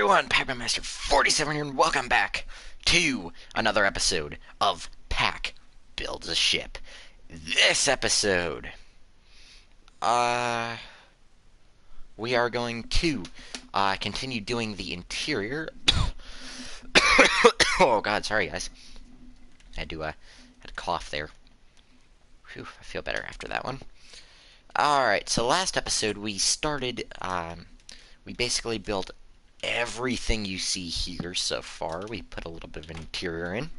everyone, Pac-Man 47 here, and welcome back to another episode of Pac Builds a Ship. This episode, we are going to continue doing the interior. Oh God, sorry guys, had to cough there. Whew, I feel better after that one. All right, so last episode we started. We basically built everything you see here so far. We put a little bit of an interior in. In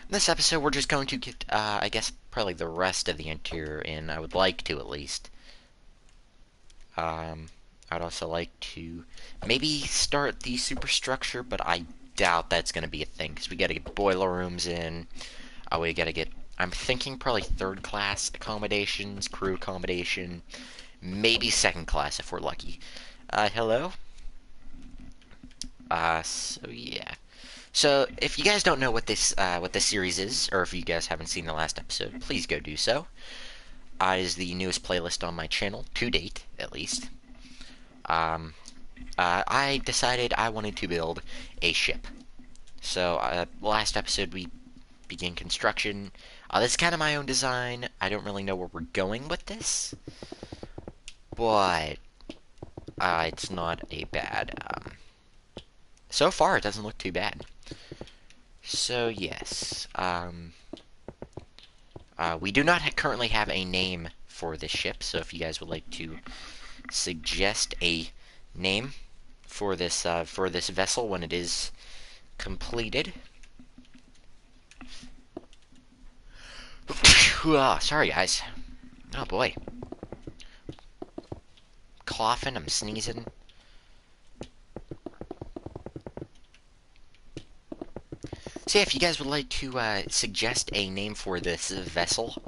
this episode, we're just going to get, I guess, probably the rest of the interior in. I would like to, at least. I'd also like to maybe start the superstructure, but I doubt that's going to be a thing, because we got to get boiler rooms in. We got to get, I'm thinking probably third-class accommodations, crew accommodation, maybe second class if we're lucky. Hello? So yeah. So if you guys don't know what this series is, or if you guys haven't seen the last episode, please go do so. It is the newest playlist on my channel, to date, at least. I decided I wanted to build a ship. So last episode we began construction. This is kind of my own design. I don't really know where we're going with this, but it's not a bad. So far, it doesn't look too bad. So, yes. We do not currently have a name for this ship, so if you guys would like to suggest a name for this vessel when it is completed. Sorry, guys. Oh, boy. Coughing, I'm sneezing. So yeah, if you guys would like to suggest a name for this vessel,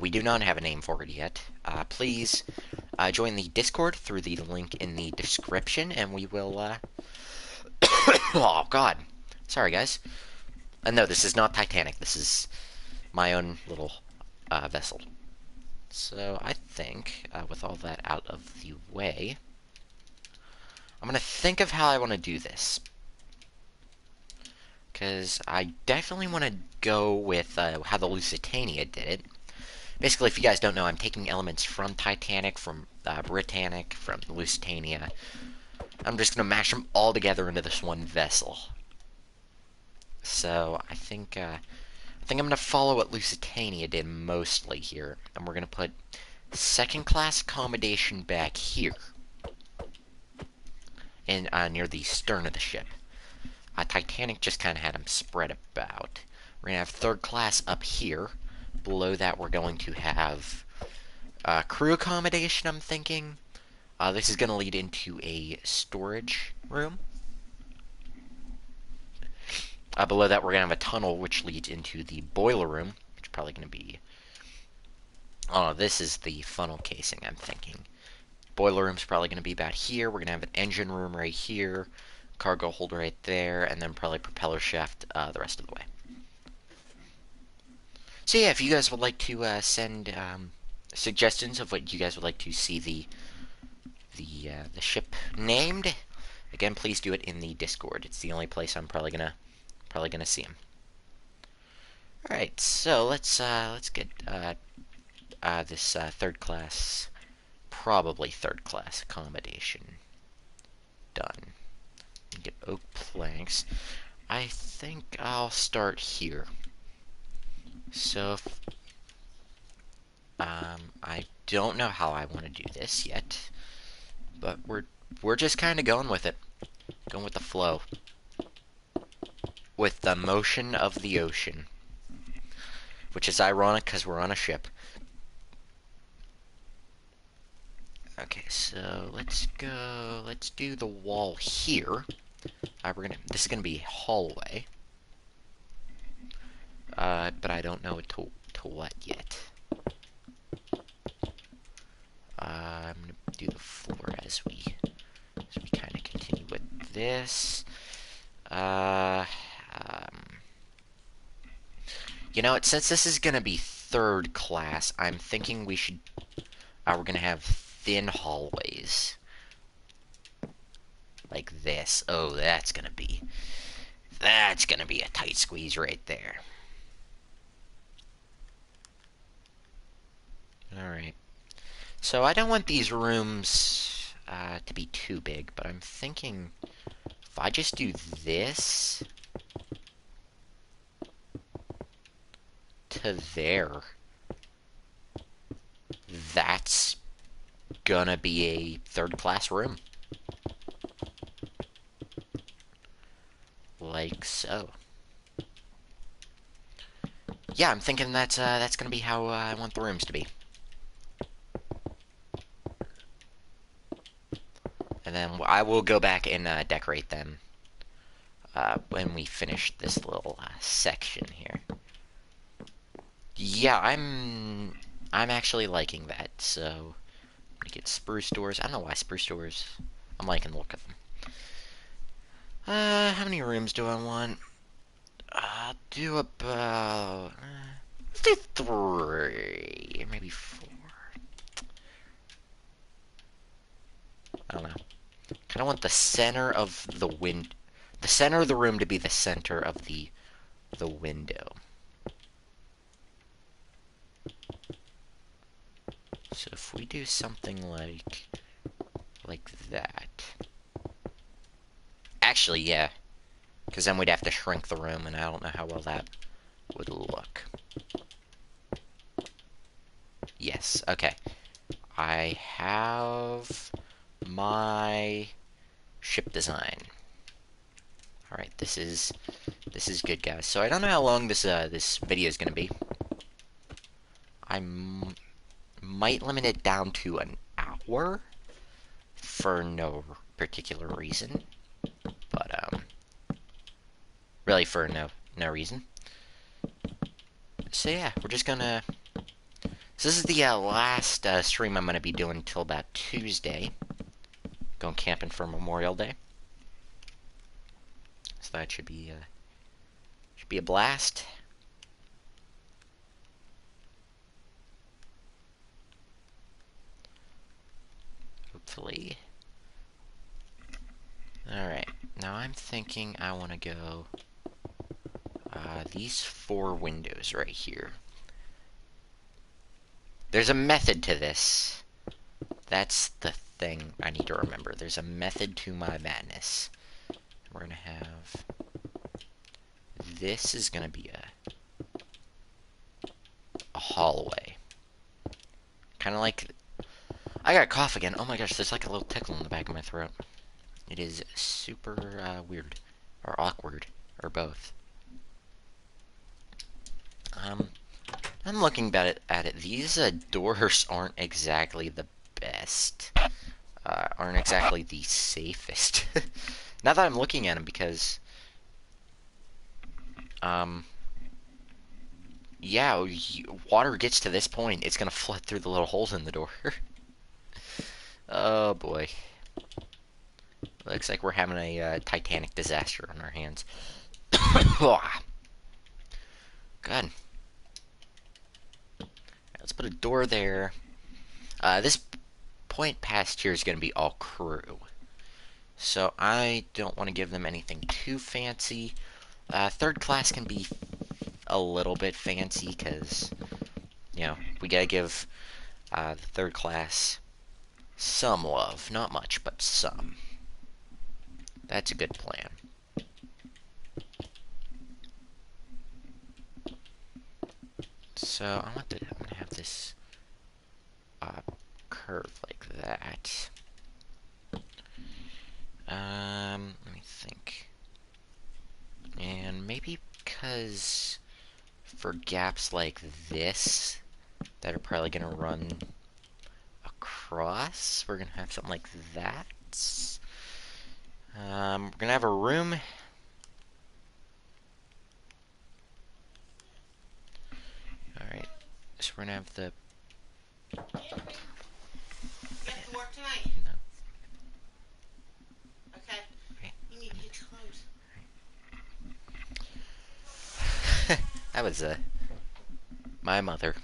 we do not have a name for it yet, please join the Discord through the link in the description, and we will, oh God. Sorry, guys. No, this is not Titanic. This is my own little vessel. So I think, with all that out of the way, I'm going to think of how I want to do this. Because I definitely want to go with how the Lusitania did it. Basically, if you guys don't know, I'm taking elements from Titanic, from Britannic, from the Lusitania. I'm just going to mash them all together into this one vessel. So I think I'm going to follow what Lusitania did mostly here, and we're going to put second-class accommodation back here, and near the stern of the ship. Titanic just kind of had them spread about. We're going to have third class up here. Below that, we're going to have crew accommodation, I'm thinking. This is going to lead into a storage room. Below that, we're going to have a tunnel, which leads into the boiler room, which is probably going to be... Oh, this is the funnel casing, I'm thinking. Boiler room's probably going to be about here. We're going to have an engine room right here. Cargo hold right there, and then probably propeller shaft the rest of the way. So yeah, if you guys would like to send suggestions of what you guys would like to see the ship named, again, please do it in the Discord. It's the only place I'm probably gonna see them. All right, so let's get this probably third class accommodation done. Get oak planks. I think I'll start here. So, I don't know how I want to do this yet, but we're just kind of going with it, going with the flow, with the motion of the ocean, which is ironic because we're on a ship. Okay, so let's go. Let's do the wall here. This is gonna be a hallway, but I don't know to what yet. I'm gonna do the floor as we kind of continue with this. You know what? Since this is gonna be third class, I'm thinking we should. We're gonna have thin hallways. like this. Oh, that's gonna be a tight squeeze right there. Alright. So I don't want these rooms to be too big, but I'm thinking if I just do this to there, that's gonna be a third-class room. Like so. Yeah, I'm thinking that's gonna be how I want the rooms to be. And then I will go back and decorate them when we finish this little section here. Yeah, I'm actually liking that. So I'm gonna get spruce doors. I don't know why spruce doors. I'm liking the look of them. How many rooms do I want? I'll do about let's do 3, maybe 4. I don't know. Kind of want the center of the center of the room to be the center of the window. So if we do something like that. Actually, yeah. Because then we'd have to shrink the room, and I don't know how well that would look. Yes, okay. I have my ship design. Alright, this is good, guys. So I don't know how long this video is gonna be. I might limit it down to an hour for no particular reason, but really for no reason. So yeah, we're just gonna. So this is the last stream I'm gonna be doing until about Tuesday. Going camping for Memorial Day. So that should be a blast. Hopefully. Alright, now I'm thinking I want to go these 4 windows right here. There's a method to this. That's the thing I need to remember. There's a method to my madness. We're going to have... This is going to be a hallway. Kind of like... I got a cough again. Oh my gosh, there's like a little tickle in the back of my throat. It is super weird. Or awkward. Or both. I'm looking at it. These doors aren't exactly the best. Aren't exactly the safest. Now that I'm looking at them, because yeah, water gets to this point, it's gonna flood through the little holes in the door. Oh boy. Looks like we're having a Titanic disaster on our hands. Good. Let's put a door there. This point past here is going to be all crew. So I don't want to give them anything too fancy. Third class can be a little bit fancy because, you know, we got to give the third class some love. Not much, but some. That's a good plan. So I'm gonna have this curve like that. Let me think. And maybe because for gaps like this that are probably gonna run across, we're gonna have something like that. We're gonna have a room. Alright, so we're gonna have the... You have to work tonight? No. Okay. Right. You need to get your clothes. That was my mother.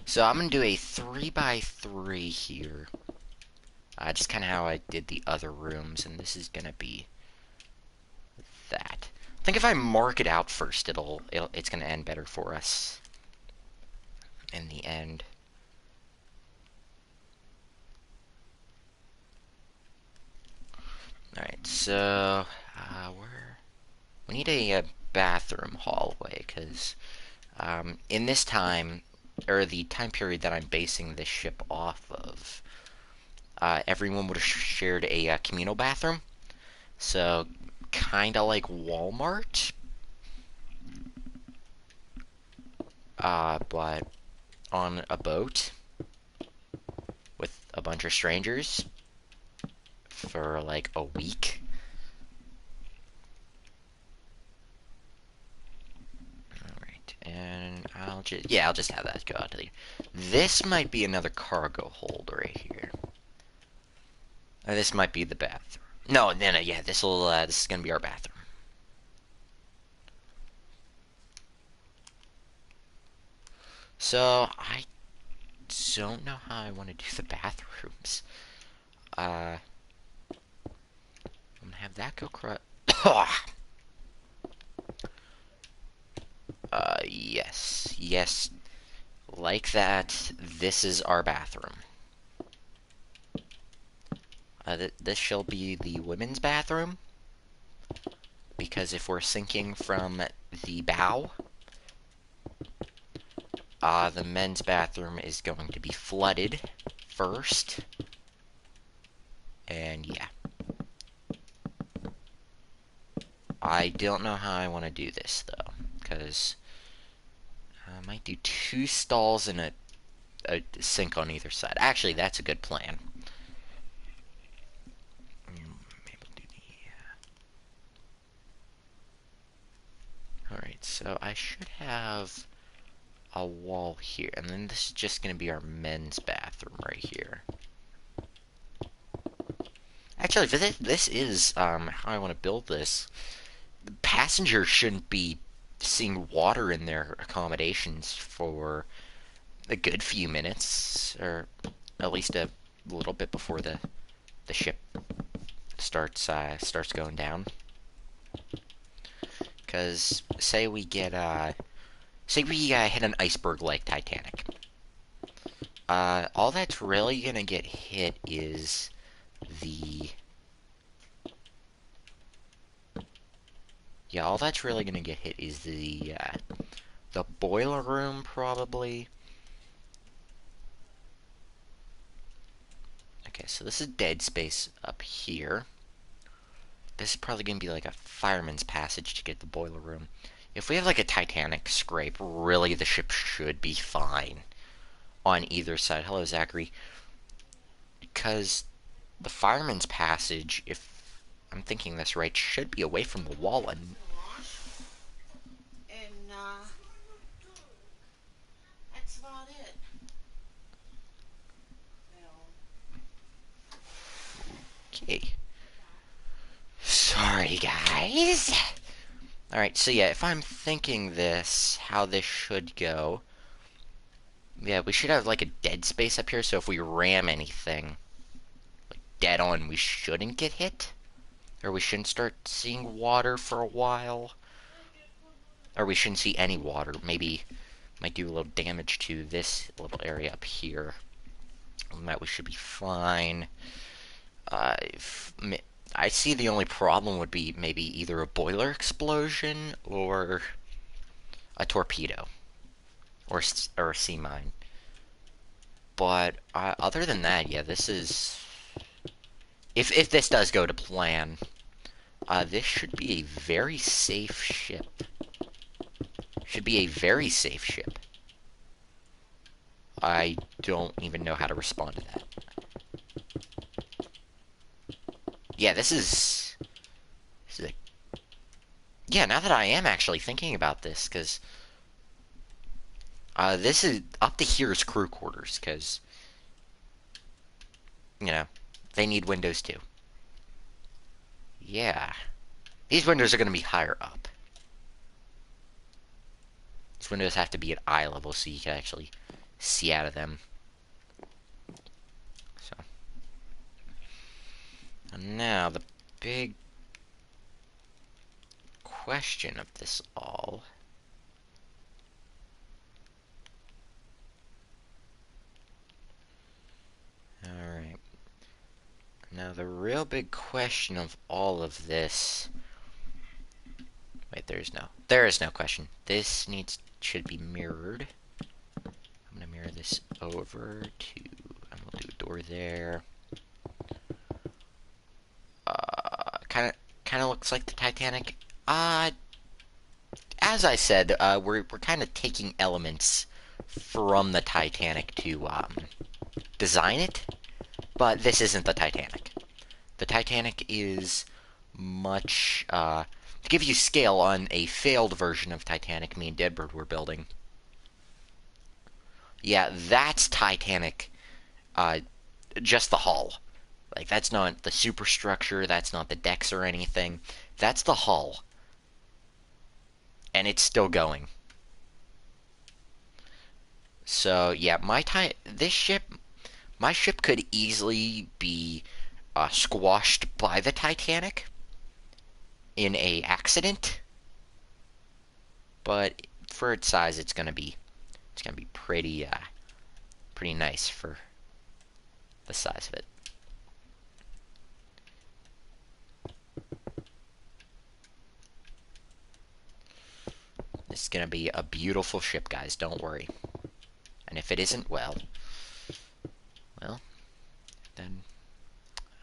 So I'm gonna do a 3x3 here. Just kind of how I did the other rooms, and this is gonna be that. I think if I mark it out first, it's gonna end better for us in the end. Alright, so we need a bathroom hallway, because in this time, or the time period that I'm basing this ship off of, everyone would have shared a communal bathroom. So, kind of like Walmart, but on a boat with a bunch of strangers for like a week. Alright, and I'll just have that go out to the. This might be another cargo hold right here. This might be the bathroom. No, yeah, this is gonna be our bathroom. So I don't know how I want to do the bathrooms. I'm gonna have that go yes, yes, like that. This is our bathroom. This shall be the women's bathroom, because if we're sinking from the bow, the men's bathroom is going to be flooded first. And yeah. I don't know how I want to do this, though, because I might do 2 stalls and a sink on either side. Actually, that's a good plan. Alright, so I should have a wall here, and then this is just going to be our men's bathroom right here. Actually, this is how I want to build this. The passengers shouldn't be seeing water in their accommodations for a good few minutes, or at least a little bit before the ship starts going down. Because say we hit an iceberg like Titanic. All that's really gonna get hit is the all that's really gonna get hit is the boiler room, probably. Okay, so this is dead space up here. This is probably gonna be like a fireman's passage to get the boiler room. If we have like a Titanic scrape, really the ship should be fine on either side. Hello, Zachary. Because the fireman's passage, if I'm thinking this right, should be away from the wall. And that's about it. okay. Sorry, guys. Alright, so yeah, if I'm thinking this, how this should go, yeah, we should have like a dead space up here, so if we ram anything like dead on, we shouldn't get hit. Or we shouldn't start seeing water for a while. Or we shouldn't see any water. Maybe might do a little damage to this little area up here. And that we should be fine. I see the only problem would be maybe either a boiler explosion or a torpedo or a sea mine. But other than that, yeah, this is if this does go to plan, this should be a very safe ship. Should be a very safe ship. I don't even know how to respond to that. Yeah, this is yeah, now that I am actually thinking about this, because this is up to here is crew quarters, because they need windows too. Yeah, these windows are going to be higher up. These windows have to be at eye level so you can actually see out of them. So And now, the big question of this all... Alright. Now, the real big question of all of this... Wait, there is no question. This should be mirrored. I'm gonna mirror this over to... and we'll do a door there. Kind of looks like the Titanic. As I said, we're kind of taking elements from the Titanic to design it, but this isn't the Titanic. The Titanic is much to give you scale on a failed version of Titanic. Me and Deadbird were building. Yeah, that's Titanic. Just the hull. Like, that's not the superstructure, that's not the decks or anything. That's the hull. And it's still going. So, yeah, my ship could easily be squashed by the Titanic in a accident. But for its size, it's gonna be pretty nice for the size of it. This is gonna be a beautiful ship, guys. Don't worry. And if it isn't, well, then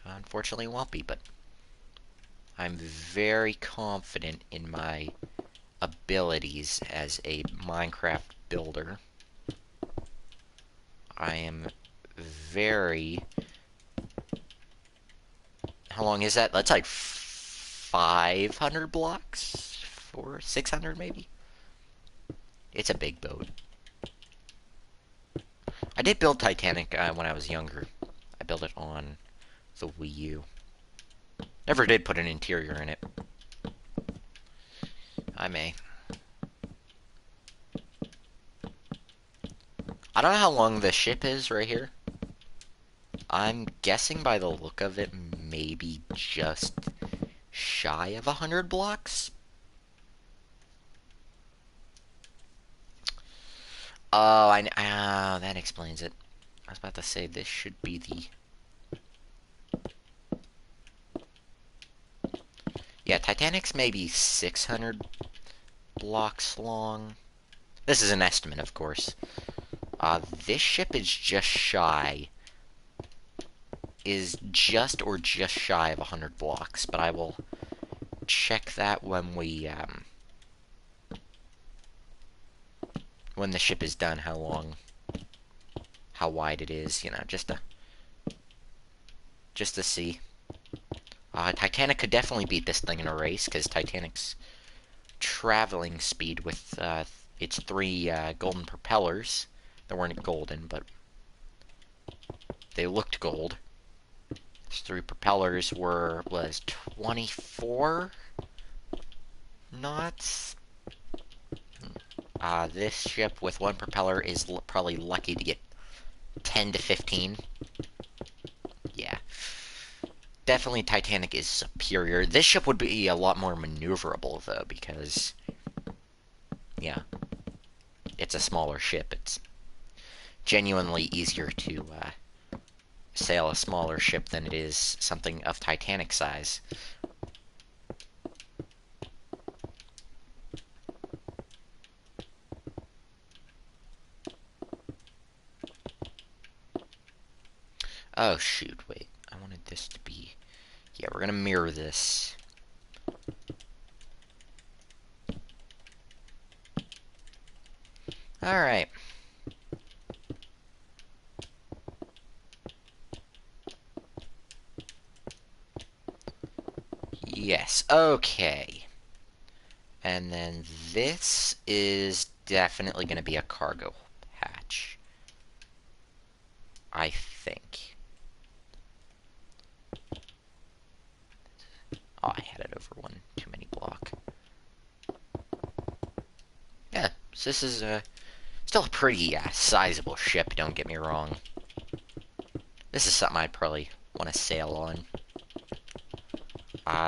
unfortunately it won't be. But I'm very confident in my abilities as a Minecraft builder. I am very... How long is that? That's like 500 blocks? 600 maybe? It's a big boat. I did build Titanic when I was younger. I built it on the Wii U. Never did put an interior in it. I may. I don't know how long the ship is right here. I'm guessing by the look of it, maybe just shy of 100 blocks. Oh, that explains it. I was about to say this should be the... Yeah, Titanic's maybe 600 blocks long. This is an estimate, of course. This ship is just shy. Is just shy of 100 blocks, but I will check that when when the ship is done, how wide it is, you know, just to see. Titanic could definitely beat this thing in a race, because Titanic's traveling speed with its 3 golden propellers, they weren't golden, but they looked gold. Its 3 propellers was 24 knots. This ship with 1 propeller is probably lucky to get 10 to 15. Yeah. Definitely Titanic is superior. This ship would be a lot more maneuverable, though, because... yeah. It's a smaller ship. It's genuinely easier to sail a smaller ship than it is something of Titanic size. Oh, shoot, wait. I wanted this to be... Yeah, we're gonna mirror this. Alright. Yes, okay. And then this is definitely gonna be a cargo hatch. I think. Oh, I had it over one too many block. Yeah, so this is still a pretty sizable ship, don't get me wrong. This is something I'd probably want to sail on.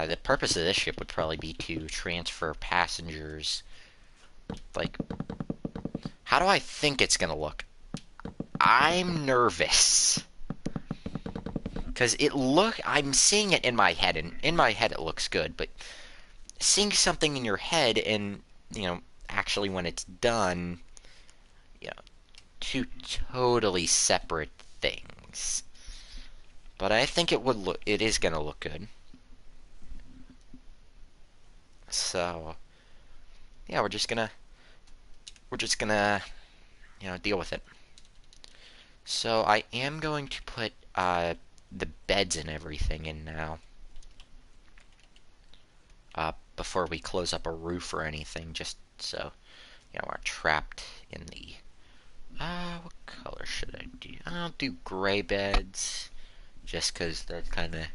The purpose of this ship would probably be to transfer passengers. Like, how do I think it's gonna look? I'm nervous. Because I'm seeing it in my head, and in my head it looks good, but seeing something in your head and, actually when it's done, you know, two totally separate things. But I think it is gonna look good. So, yeah, we're just gonna, deal with it. So I am going to put, the beds and everything in now. Before we close up a roof or anything, just so, we're trapped in the... what color should I do? I'll do gray beds, just because that's kind of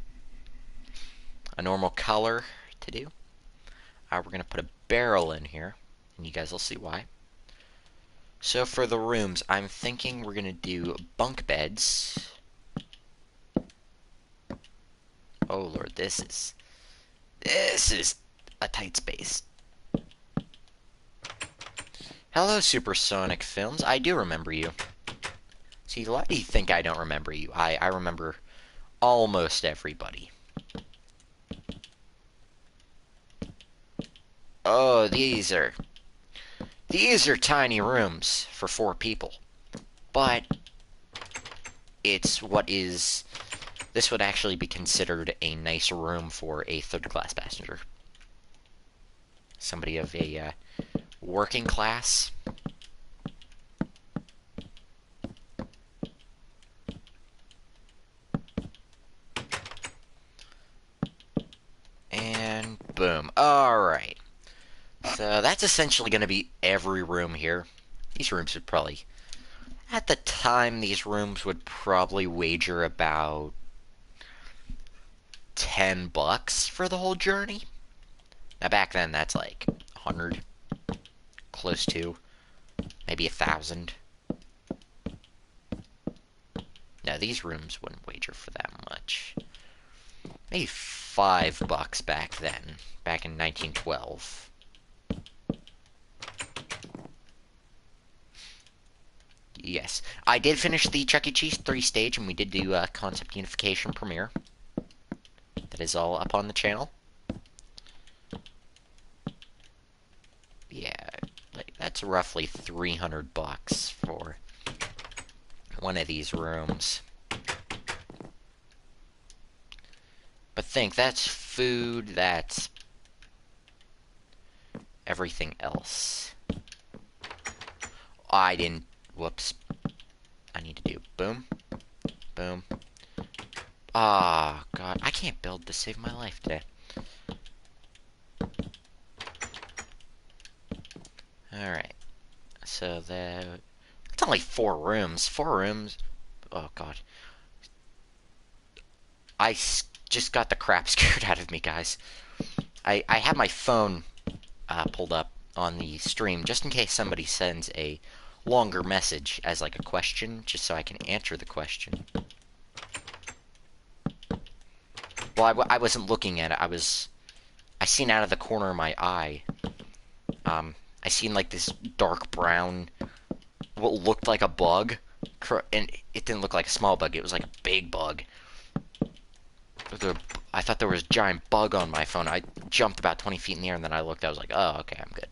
a normal color to do. We're going to put a barrel in here, and you guys will see why. So for the rooms, I'm thinking we're going to do bunk beds. Oh lord, this is a tight space. Hello, Supersonic Films. I do remember you. See, why do you think I don't remember you? I remember almost everybody. Oh, these are tiny rooms for 4 people. But this would actually be considered a nice room for a third-class passenger. Somebody of a working class. And boom. Alright. So that's essentially going to be every room here. These rooms would probably... At the time, these rooms would probably wager about $10 for the whole journey. Now back then, that's like 100, close to, maybe 1,000. No, these rooms wouldn't wager for that much. Maybe $5 back then, back in 1912. Yes, I did finish the Chuck E. Cheese 3-stage, and we did do a concept unification premiere. That is all up on the channel. Yeah, like that's roughly $300 for one of these rooms. But think, that's food, that's everything else. I didn't... Whoops. I need to do boom, boom. Ah, God, I can't build to save my life today. Alright. So it's only 4 rooms. 4 rooms. Oh, God. Just got the crap scared out of me, guys. I have my phone pulled up on the stream just in case somebody sends a longer message as like a question, just so I can answer the question. Well, I wasn't looking at it. I seen out of the corner of my eye. I seen like this dark brown, what looked like a bug, and it didn't look like a small bug. It was like a big bug. I thought there was a giant bug on my phone. I jumped about 20 feet in the air, and then I looked. I was like, oh, okay, I'm good.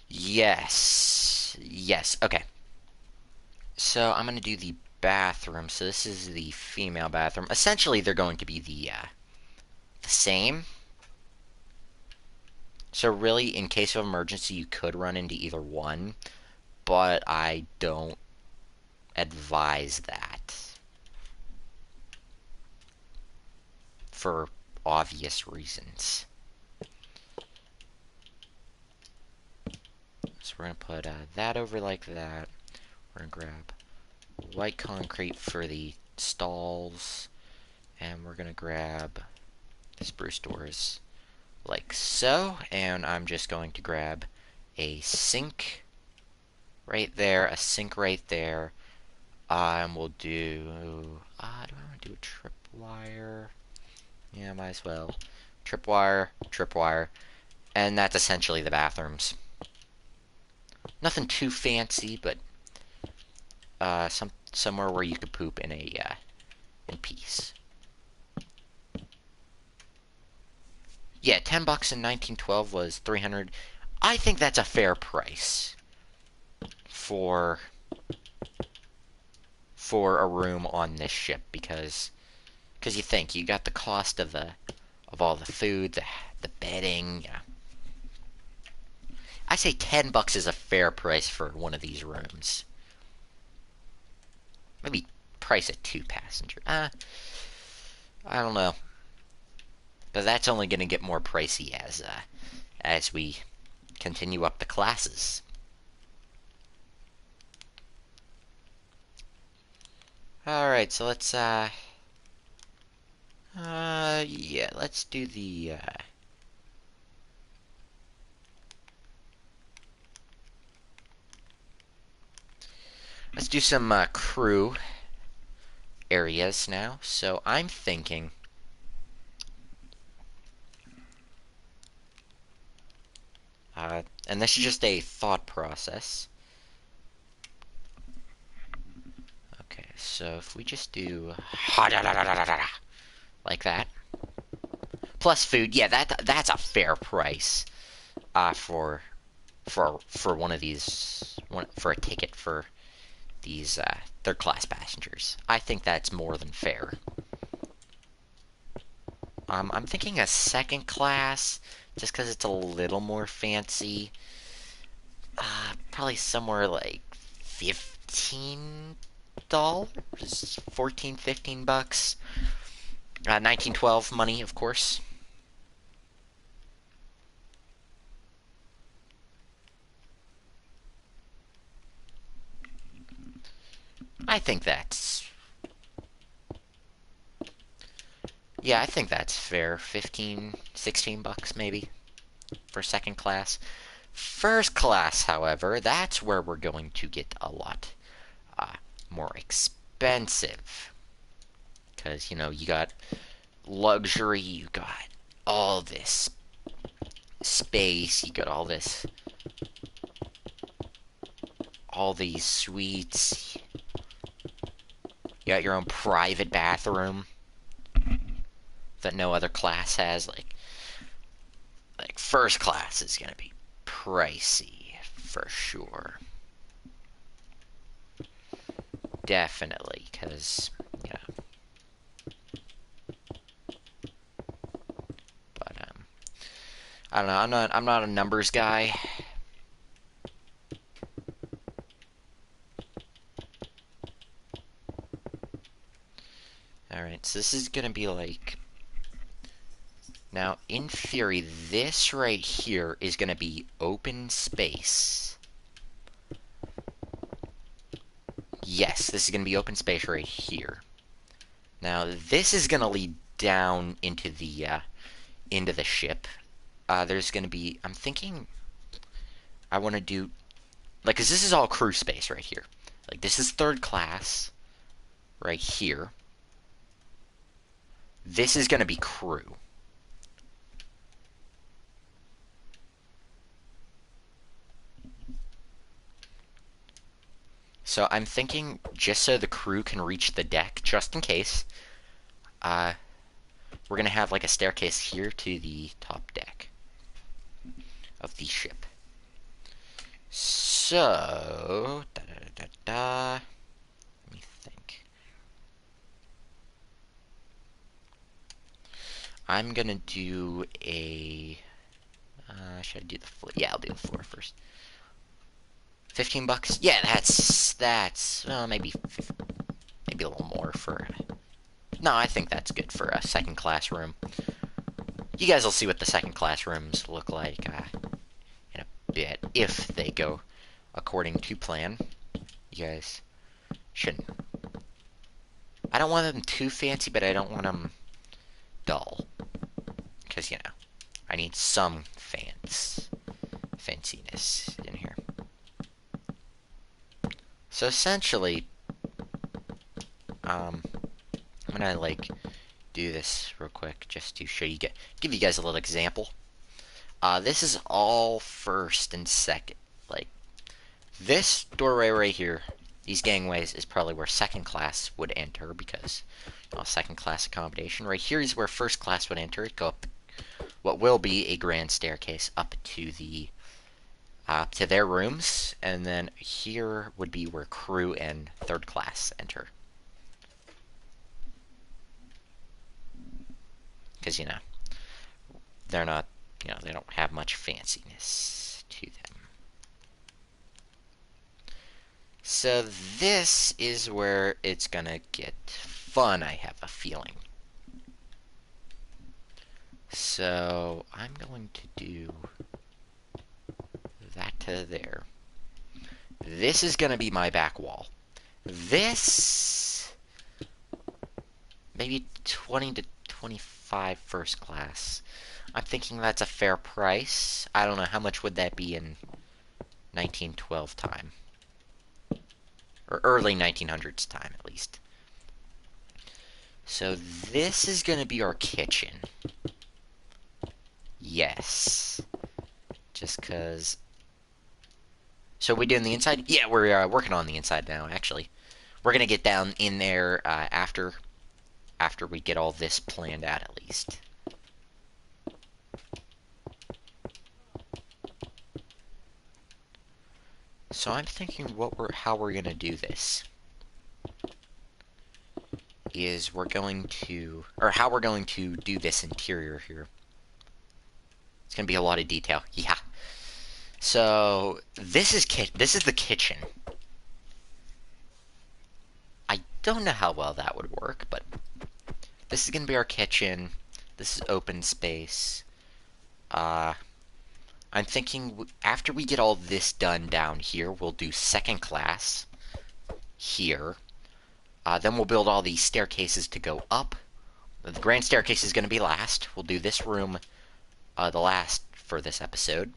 Yes. Yes, okay. So I'm going to do the bathroom. So this is the female bathroom. Essentially, they're going to be the same. So really, in case of emergency, you could run into either one, but I don't advise that for obvious reasons. So we're going to put that over like that. We're going to grab white concrete for the stalls, and we're going to grab the spruce doors like so, and I'm just going to grab a sink right there, a sink right there, and we'll do, do I want to do a tripwire? Yeah, might as well. Tripwire, tripwire. And that's essentially the bathrooms. Nothing too fancy, but somewhere where you could poop in peace. Yeah, $10 in 1912 was 300. I think that's a fair price for a room on this ship because you think you got the cost of all the food, the bedding. Yeah. I say $10 is a fair price for one of these rooms. Maybe price it 2 passenger. I don't know, but that's only going to get more pricey as we continue up the classes. All right, so let's yeah, let's do the let's do some crew areas now. So I'm thinking and this is just a thought process. Okay, so if we just do like that, plus food, yeah, that's a fair price for one of these for a ticket for these third class passengers. I think that's more than fair. I'm thinking a second class just because it's a little more fancy. Probably somewhere like $15, 14, $15. 1912 money, of course. I think that's Yeah, I think that's fair. 15, $16 maybe for second class. First class, however, that's where we're going to get a lot more expensive. Because, you got luxury, you got all this space, you got all these suites. You got your own private bathroom that no other class has. Like first class is gonna be pricey for sure. Definitely, because yeah. But I don't know. I'm not a numbers guy. All right, so this is gonna be like. Now, in theory, this right here is gonna be open space. Yes, this is gonna be open space right here. Now, this is gonna lead down into the ship. There's gonna be. I'm thinking. I want to do cause this is all crew space right here. Like this is third class right here. This is gonna be crew. So I'm thinking just so the crew can reach the deck, just in case, we're gonna have like a staircase here to the top deck of the ship. So, let me think. I'm gonna do a. Should I do the floor? Yeah, I'll do the floor first. $15. Yeah, that's maybe a little more for. No, I think that's good for a second class room. You guys will see what the second class rooms look like in a bit if they go according to plan. You guys shouldn't. I don't want them too fancy, but I don't want them dull. Because, I need some fanciness in here. So essentially, I'm gonna do this real quick. quick just to show you, give you guys a little example. This is all first and second. Like, this doorway right here, these gangways, is probably where second class would enter because second class accommodation. Right here is where first class would enter. Go up what will be a grand staircase up to their rooms, and then here would be where crew and third class enter. Because, they're not, they don't have much fanciness to them. So this is where it's gonna get fun, I have a feeling. So I'm going to do that to there. This is gonna be my back wall. This, maybe 20 to 25 first class. I'm thinking that's a fair price. I don't know, how much would that be in 1912 time? Or early 1900s time, at least. So this is going to be our kitchen. Yes. Just because... So we doing the inside? Yeah, we're working on the inside now, actually. We're going to get down in there after we get all this planned out, at least. So I'm thinking how we're going to do this is how we're going to do this interior here. It's going to be a lot of detail. Yeah. So this is the kitchen. I don't know how well that would work, but this is going to be our kitchen. This is open space. I'm thinking after we get all this done down here, we'll do second class here. Then we'll build all these staircases to go up. The grand staircase is going to be last. We'll do this room the last for this episode.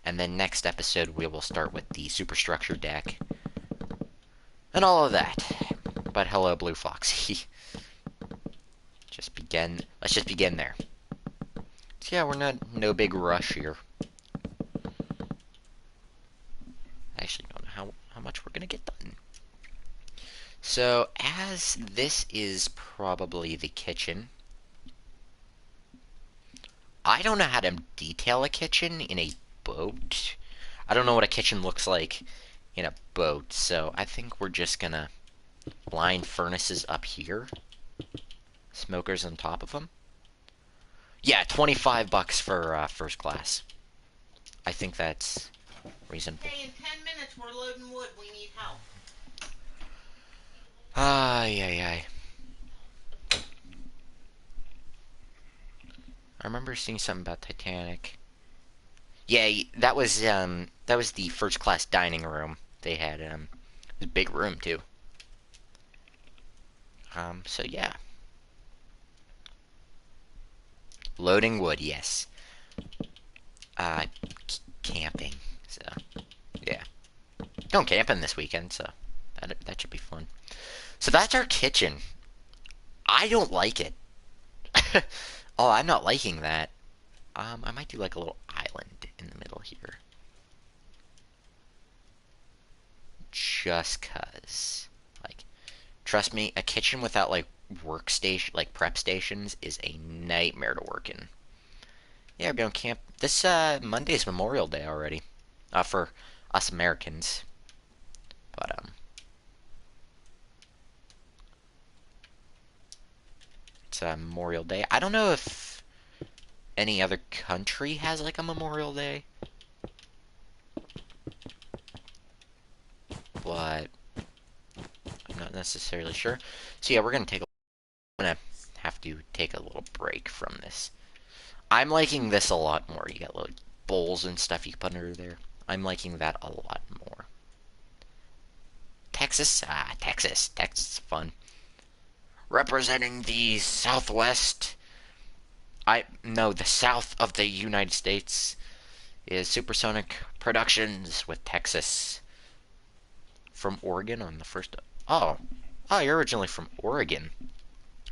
And then next episode we will start with the superstructure deck. And all of that. But hello, Blue Fox. Let's just begin there. So yeah, we're no big rush here. I actually don't know how much we're going to get done. So, as this is probably the kitchen, I don't know how to detail a kitchen in a boat. I don't know what a kitchen looks like in a boat, so I think we're just gonna line furnaces up here. Smokers on top of them. Yeah, $25 for first class. I think that's reasonable. Hey, in 10 minutes we're loading wood. We need help. Ay. I remember seeing something about Titanic. Yeah, that was the first class dining room. They had it was a big room too. So yeah. Loading wood, yes. Camping. So yeah. Going camping this weekend, so that should be fun. So that's our kitchen. I don't like it. Oh, I'm not liking that. I might do like a little island in the middle here. Just cause. Like, trust me, a kitchen without like workstation, like prep stations is a nightmare to work in. Yeah, we're going camp. This Monday's Memorial Day already. For us Americans. But it's Memorial Day. I don't know if any other country has like a Memorial Day, but I'm not necessarily sure. So yeah, I'm gonna have to take a little break from this. I'm liking this a lot more. You got little bowls and stuff you can put under there. I'm liking that a lot more. Texas? Texas is fun. Representing the Southwest. The South of the United States is Supersonic Productions with Texas. From Oregon on the first... Oh, you're originally from Oregon.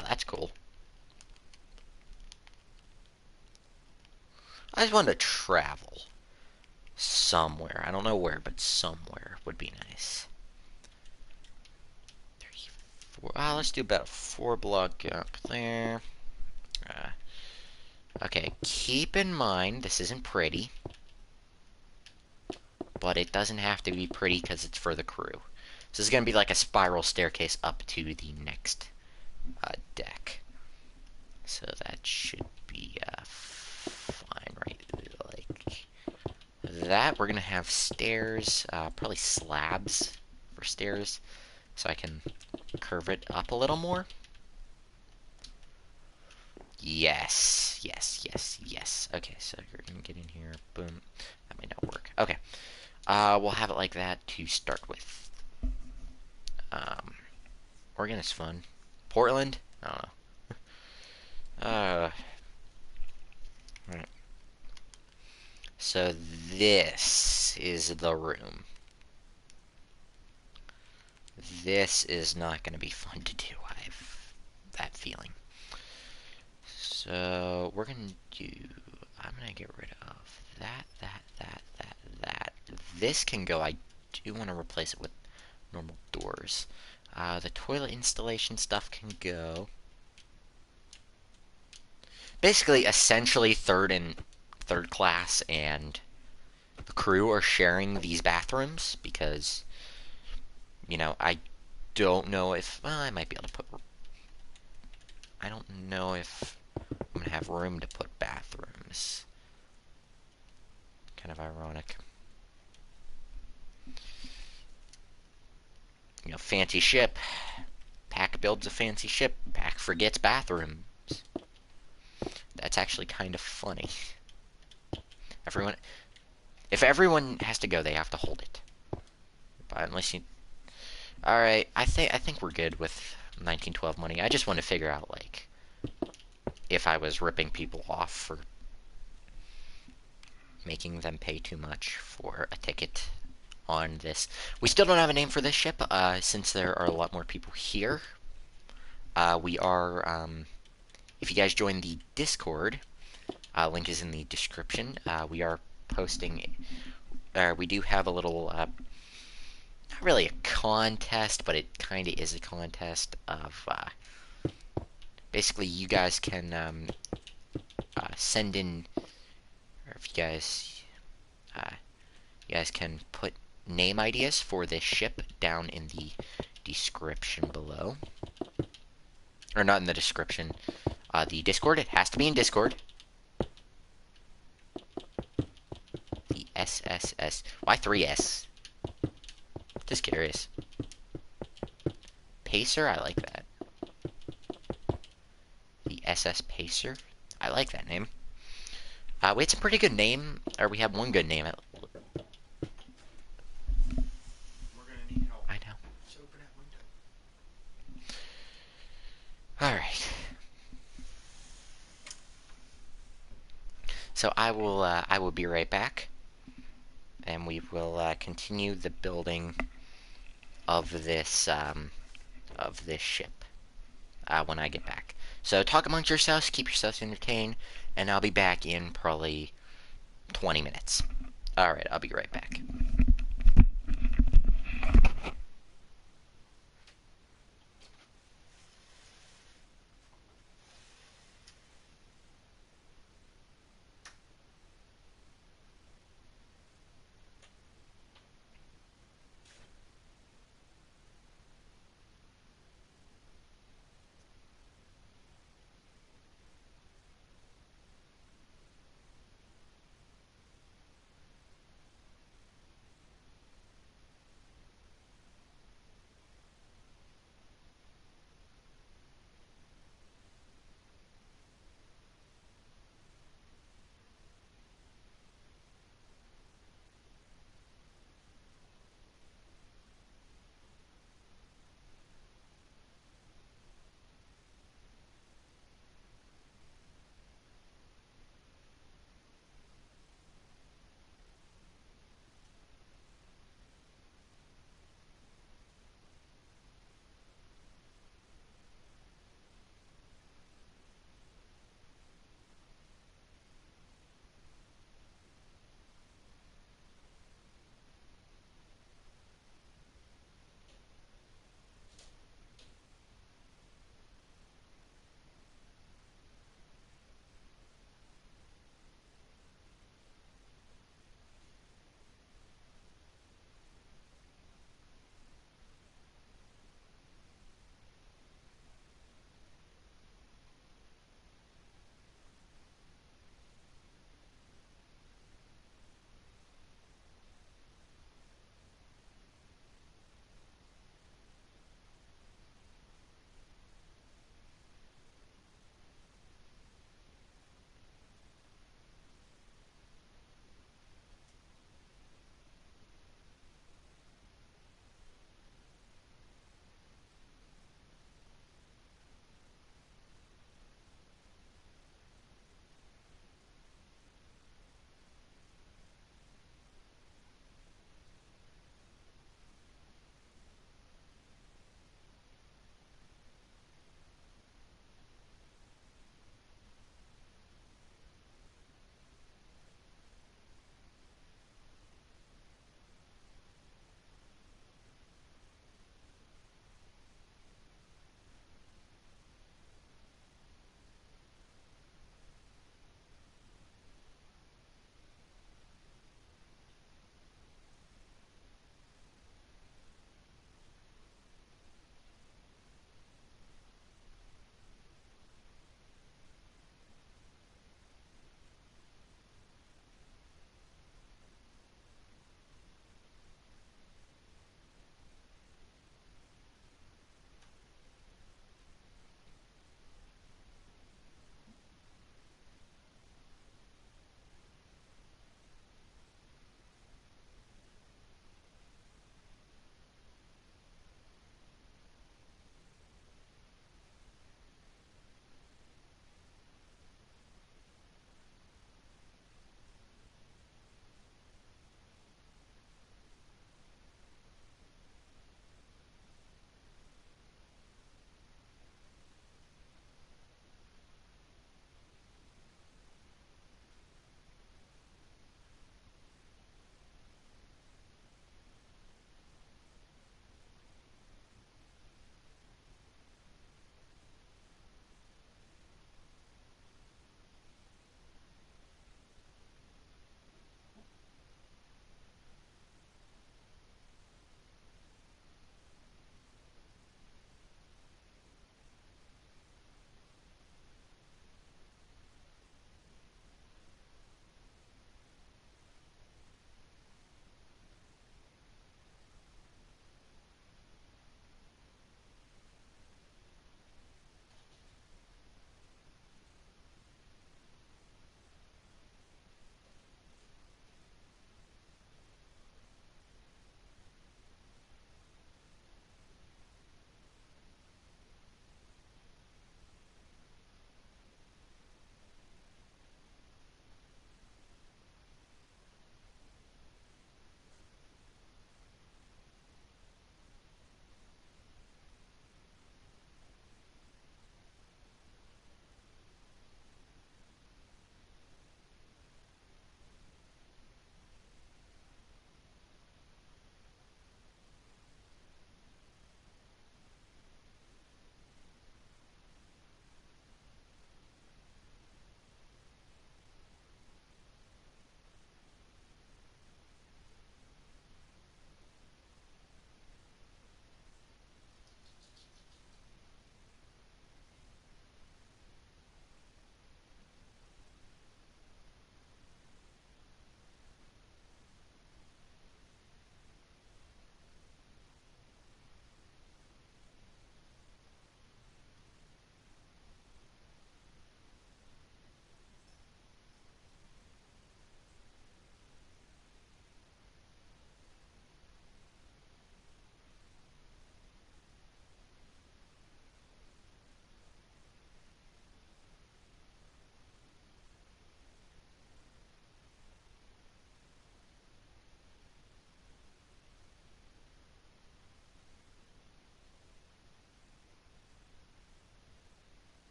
That's cool. I just want to travel somewhere. I don't know where, but somewhere would be nice. 3, 4. Let's do about a 4-block up there. Okay, keep in mind this isn't pretty, but it doesn't have to be pretty because it's for the crew. This is going to be like a spiral staircase up to the next deck. So that should be fine, right? Like that. We're going to have stairs, probably slabs for stairs, so I can curve it up a little more. Yes, yes, yes, yes. Okay, so you're going to get in here. Boom. That might not work. Okay. We'll have it like that to start with. Oregon is fun. Portland? I don't know. Right. So this is the room. This is not going to be fun to do. I have that feeling. So we're going to do... I'm going to get rid of that. This can go. I do want to replace it with normal doors. The toilet installation stuff can go. Basically, essentially, third class and the crew are sharing these bathrooms because, I don't know if, well, I might be able to put, I don't know if I'm going to have room to put bathrooms. Kind of ironic. Fancy ship. Pack builds a fancy ship. Pack forgets bathrooms. That's actually kind of funny. If everyone has to go, they have to hold it. But unless you... Alright, I think we're good with 1912 money. I just want to figure out, like, if I was ripping people off for making them pay too much for a ticket on this. We still don't have a name for this ship, since there are a lot more people here. We are, if you guys join the Discord, link is in the description. We are posting, we do have a little, not really a contest, but it kind of is a contest of, basically you guys can, send in, or if you guys can put name ideas for this ship down in the description below. Or not in the description. The Discord, it has to be in Discord. The SSS. Why 3S? Just curious. Pacer, I like that. The SS Pacer. I like that name. We had some pretty good name, or we have one good name. We're gonna need help. I know. Just open that window. Alright. So I will be right back. And we will continue the building of this ship when I get back. So talk amongst yourselves, keep yourselves entertained, and I'll be back in probably 20 minutes. Alright, I'll be right back.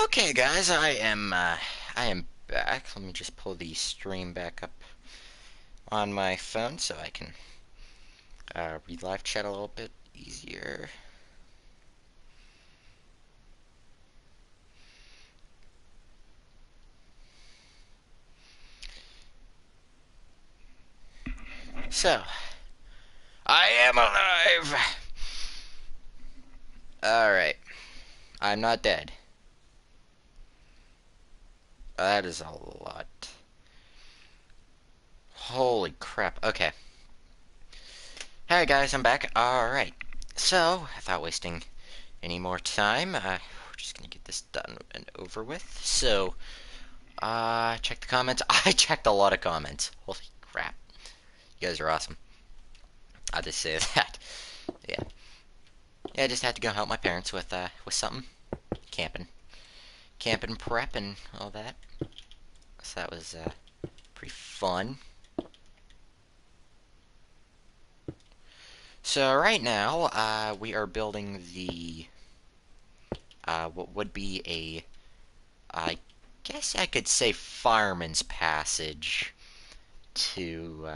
Okay, guys, I am back. Let me just pull the stream back up on my phone so I can read live chat a little bit easier. So, I am alive! Alright, I'm not dead. That is a lot. Holy crap, okay. Hey guys, I'm back. Alright, so, without wasting any more time, we're just gonna get this done and over with. So, check the comments. I checked a lot of comments. Holy crap. You guys are awesome. I'll just say that. Yeah. Yeah, I just had to go help my parents with something. Camping. Camping prep and all that. So that was, pretty fun. So right now, we are building the, what would be a, I guess I could say fireman's passage to,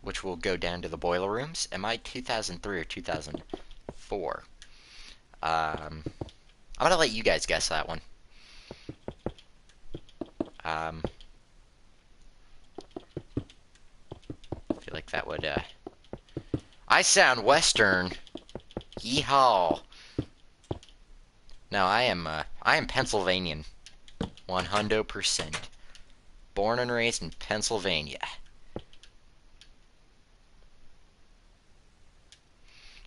which will go down to the boiler rooms. Am I 2003 or 2004? I'm gonna let you guys guess that one. I feel like that would, I sound Western. Yeehaw. No, I am Pennsylvanian. 100%. Born and raised in Pennsylvania.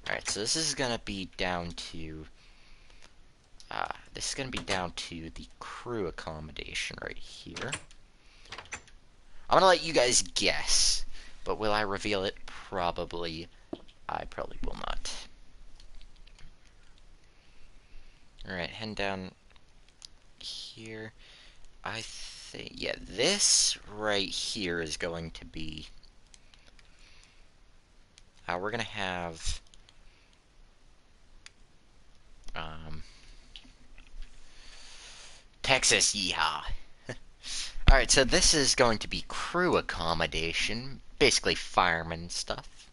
Alright, so this is gonna be down to, the crew accommodation right here. I'm gonna let you guys guess, but will I reveal it? Probably. I probably will not. Alright, heading down here. I think, yeah, this right here is going to be, we're gonna have, Texas, yeehaw. Alright, so this is going to be crew accommodation, basically fireman stuff.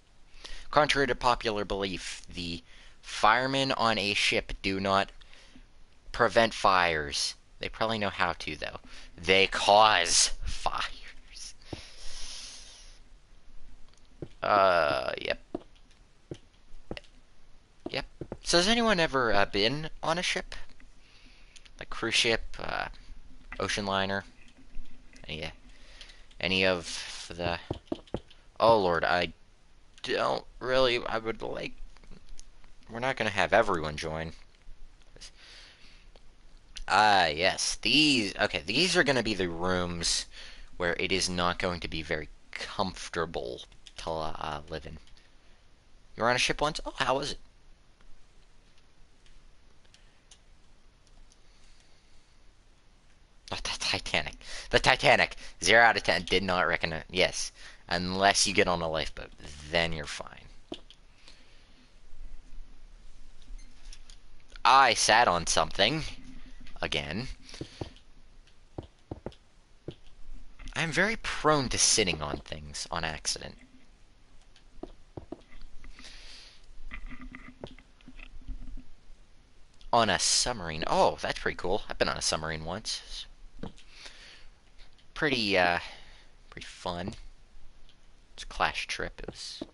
Contrary to popular belief, the firemen on a ship do not prevent fires. They probably know how to, though. They cause fires. Yep. Yep. So has anyone ever been on a ship? Like cruise ship, ocean liner? Yeah. Any of the... Oh, Lord, I don't really... I would like... We're not going to have everyone join. Yes. These... Okay, these are going to be the rooms where it is not going to be very comfortable to live in. You were on a ship once? Oh, how was it? Oh, the Titanic. The Titanic. 0 out of 10. Did not recognize. Yes. Unless you get on a lifeboat. Then you're fine. I sat on something. Again. I'm very prone to sitting on things on accident. On a submarine. Oh, that's pretty cool. I've been on a submarine once. Pretty, pretty fun. It's a class trip. It was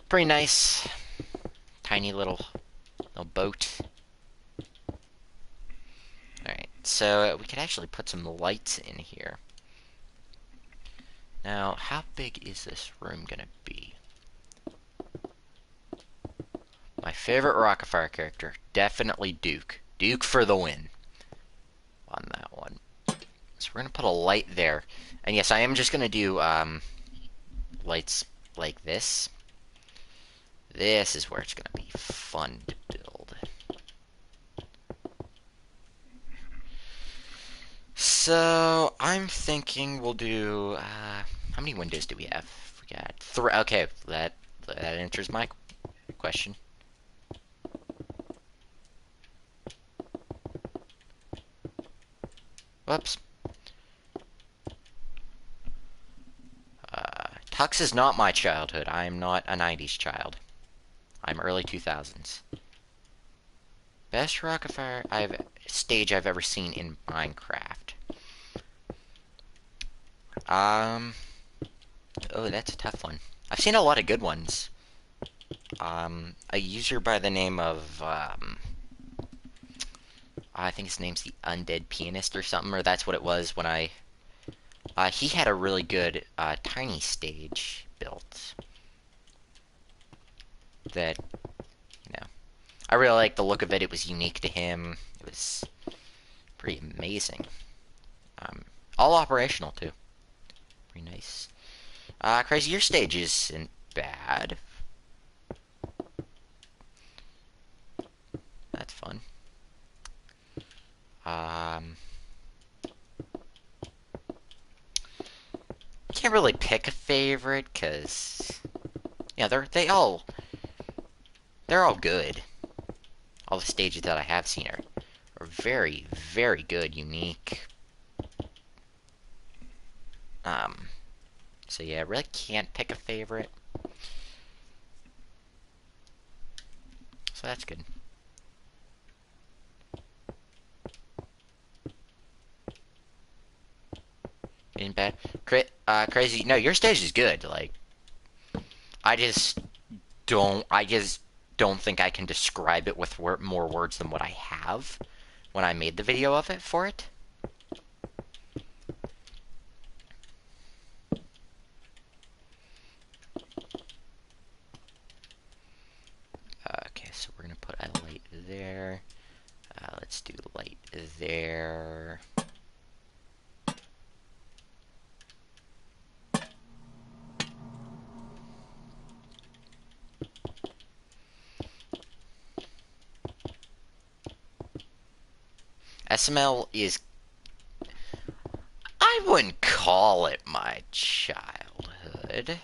pretty nice. Tiny little boat. Alright, so we could actually put some lights in here. Now, how big is this room gonna be? My favorite Rockafire character, definitely Duke. Duke for the win on that one. So we're gonna put a light there. And yes, I am just gonna do lights like this. This is where it's gonna be fun to build. So I'm thinking we'll do how many windows do we have? We got 3. Okay, that answers my question. Whoops. Tux is not my childhood. I am not a 90s child. I'm early 2000s. Best Rockafire stage I've ever seen in Minecraft. Oh, that's a tough one. I've seen a lot of good ones. A user by the name of, I think his name's the Undead Pianist or something, or that's what it was when he had a really good, tiny stage built. That, I really liked the look of it. It was unique to him. It was pretty amazing. All operational, too. Pretty nice. Crazy, your stage isn't bad. That's fun. Can't really pick a favorite, because... Yeah, they're all good. All the stages that I have seen are very, very good, unique. So yeah, I really can't pick a favorite. So that's good. In bad. Crazy. No, your stage is good. Like, I just don't think I can describe it with more words than what I have when I made the video of it for it. Okay, so we're gonna put a light there. Let's do light there. SML is... I wouldn't call it my childhood.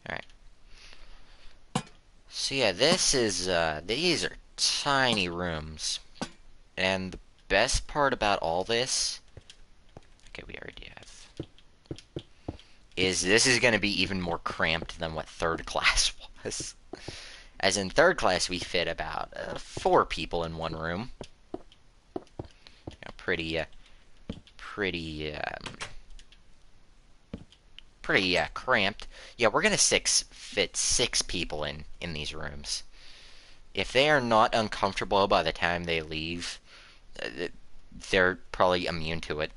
Alright. So yeah, this is, these are tiny rooms. And the best part about all this... Okay, we already have... Is this is going to be even more cramped than what third class was. As in third class, we fit about 4 people in one room. Pretty cramped. Yeah, we're gonna fit 6 people in these rooms. If they are not uncomfortable by the time they leave, they're probably immune to it.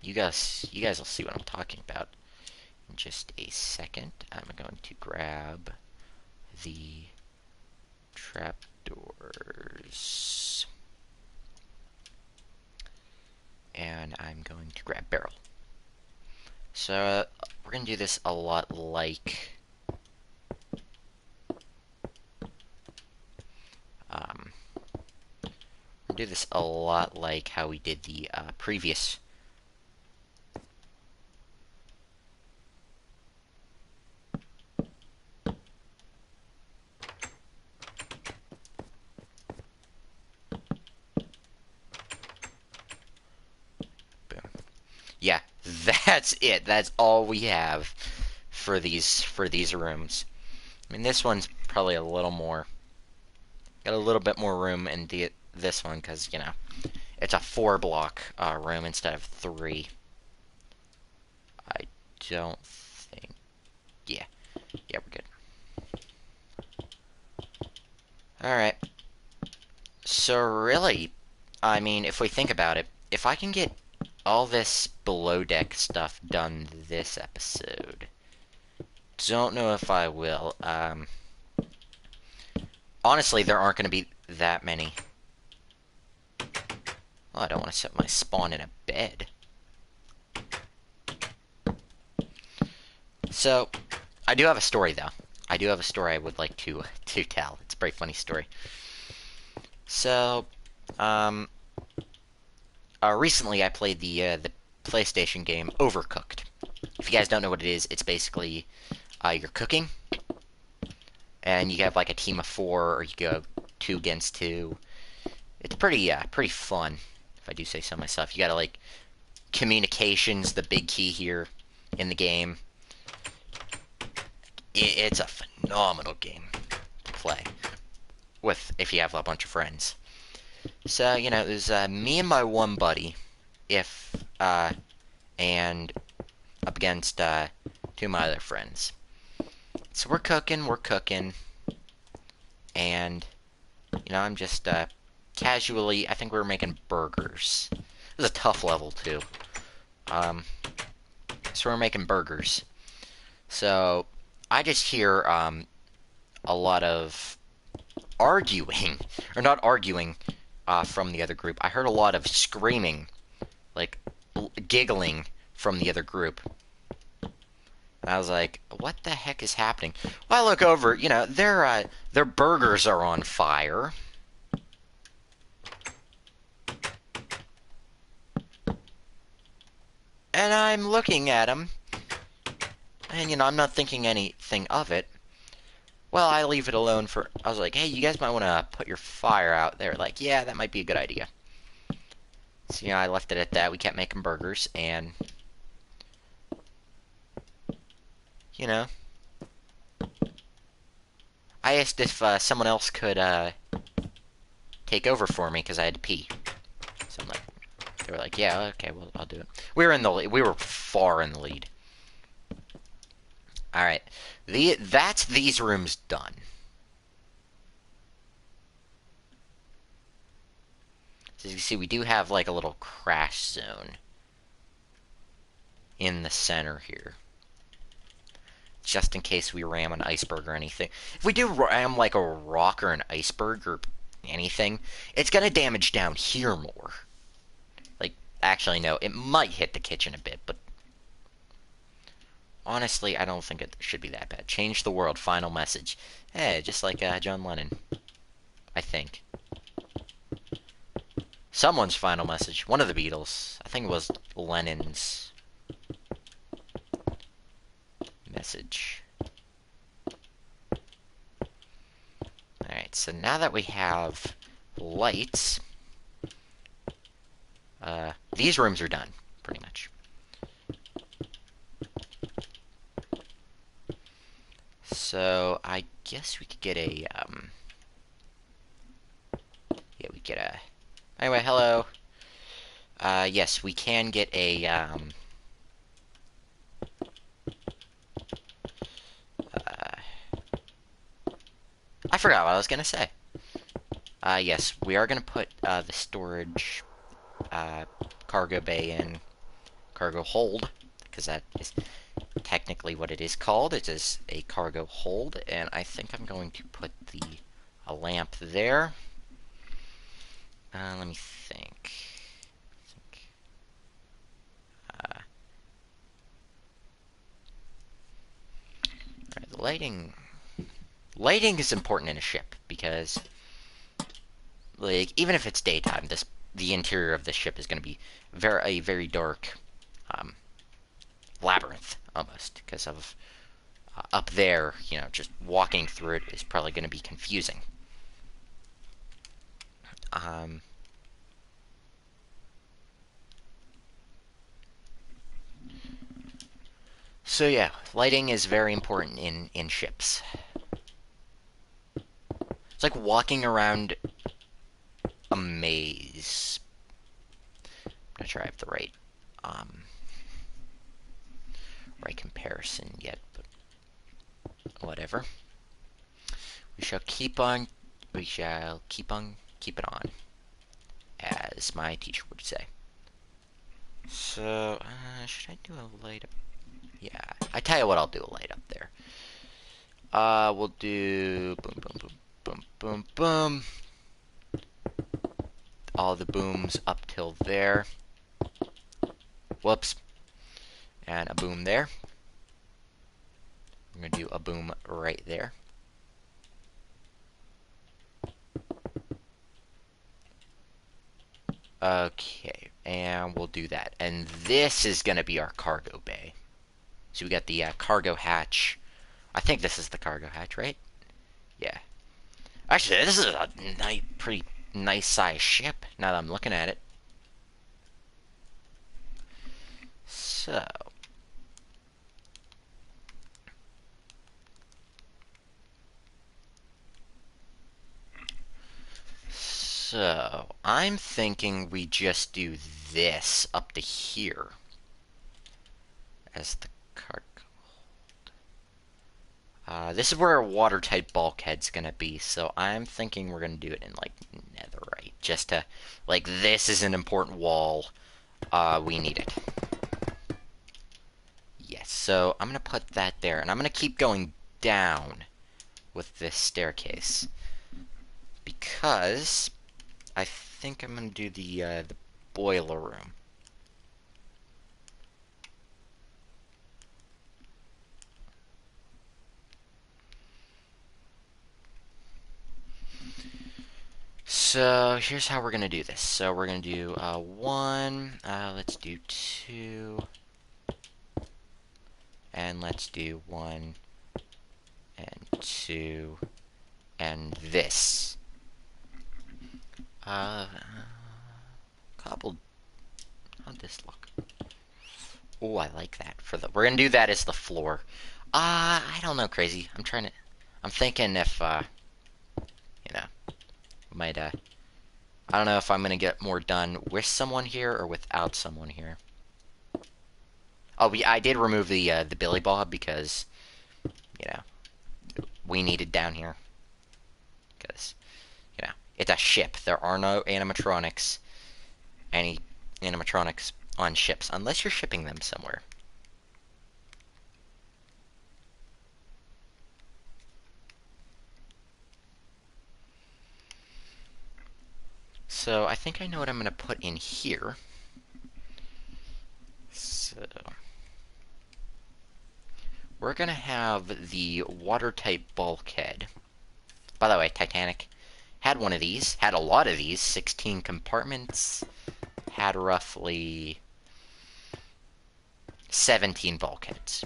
You guys will see what I'm talking about in just a second. I'm going to grab the trapdoors. And I'm going to grab barrel. So, we're going to do this a lot like... we'll do this a lot like how we did the previous... Yeah, that's it. That's all we have for these rooms. I mean, this one's probably a little more... Got a little bit more room in this one, because, you know, it's a 4-block room instead of 3. I don't think... Yeah. Yeah, we're good. Alright. So, really, I mean, if we think about it, if I can get all this below deck stuff done this episode, don't know if I will. Honestly, there aren't going to be that many. Oh, I don't want to set my spawn in a bed. So, I do have a story, though. I do have a story I would like to tell. It's a very funny story. So, recently I played the PlayStation game Overcooked. If you guys don't know what it is, it's basically you're cooking, and you have like a team of 4, or you go 2 against 2. It's pretty fun, if I do say so myself. You gotta, like, communication's the big key here in the game. It's a phenomenal game to play with if you have a bunch of friends. So, you know, there's me and my one buddy, and up against 2 of my other friends. So we're cooking, and, you know, I'm just casually, I think we were making burgers. It was a tough level, too. So we're making burgers. So I just hear a lot of arguing, or not arguing, from the other group. I heard a lot of screaming, like giggling from the other group. And I was like, what the heck is happening? Well, I look over, you know, their burgers are on fire. And I'm looking at them, and, you know, I'm not thinking anything of it. Well, I leave it alone for... I was like, hey, you guys might want to put your fire out there. Like, yeah, that might be a good idea. So, you know, I left it at that. We kept making burgers, and... You know... I asked if someone else could take over for me, because I had to pee. So I'm like... They were like, yeah, okay, well, I'll do it. We were in the lead. We were far in the lead. Alright. That's these rooms done. So as you can see, we do have like a little crash zone in the center here. Just in case we ram an iceberg or anything. If we do ram like a rock or an iceberg or anything, it's gonna damage down here more. Like, actually no, it might hit the kitchen a bit, but honestly, I don't think it should be that bad. Change the world, final message. Hey, just like John Lennon. I think. Someone's final message. One of the Beatles. I think it was Lennon's message. Alright, so now that we have lights, these rooms are done, pretty much. So, I guess we could get a, yeah, we get a... Anyway, hello. Yes, we can get a, I forgot what I was gonna say. Yes, we are gonna put, the storage, cargo bay in, cargo hold, because that is technically what it is called. It is a cargo hold, and I think I'm going to put a lamp there. Let me think. Alright, the lighting is important in a ship, because, like, even if it's daytime, the interior of the ship is going to be a very dark labyrinth, almost, because of up there, you know, just walking through it is probably going to be confusing. So yeah, lighting is very important in ships. It's like walking around a maze. I'm not sure I have the right comparison yet, but whatever. We shall keep on keep it on, as my teacher would say. So, should I do a light up? Yeah, I tell you what, I'll do a light up there. We'll do boom, boom, boom, boom, boom, boom. All the booms up till there. Whoops. And a boom there. I'm gonna do a boom right there. Okay, and we'll do that. And this is gonna be our cargo bay. So we got the cargo hatch. I think this is the cargo hatch, right? Yeah. Actually, this is a pretty nice sized ship, now that I'm looking at it. So... So, I'm thinking we just do this up to here as the cargo. This is where our watertight bulkhead's gonna be, so I'm thinking we're gonna do it in, like, netherite. Just to, like, this is an important wall. We need it. Yes, so I'm gonna put that there, and I'm gonna keep going down with this staircase. Because I think I'm gonna do the boiler room. So here's how we're gonna do this. So we're gonna do one, let's do two, and let's do one, and two, and this. Cobbled. How'd this look? Oh, I like that. We're gonna do that as the floor. I don't know, crazy. I'm thinking if you know, might I don't know if I'm gonna get more done with someone here or without someone here. Oh, I did remove the Billy Bob because, you know, we needed down here. Because, you know, it's a ship. There are no any animatronics on ships, unless you're shipping them somewhere. So, I think I know what I'm gonna put in here. So... we're gonna have the watertight bulkhead. By the way, Titanic had one of these, had a lot of these, 16 compartments, had roughly 17 bulkheads.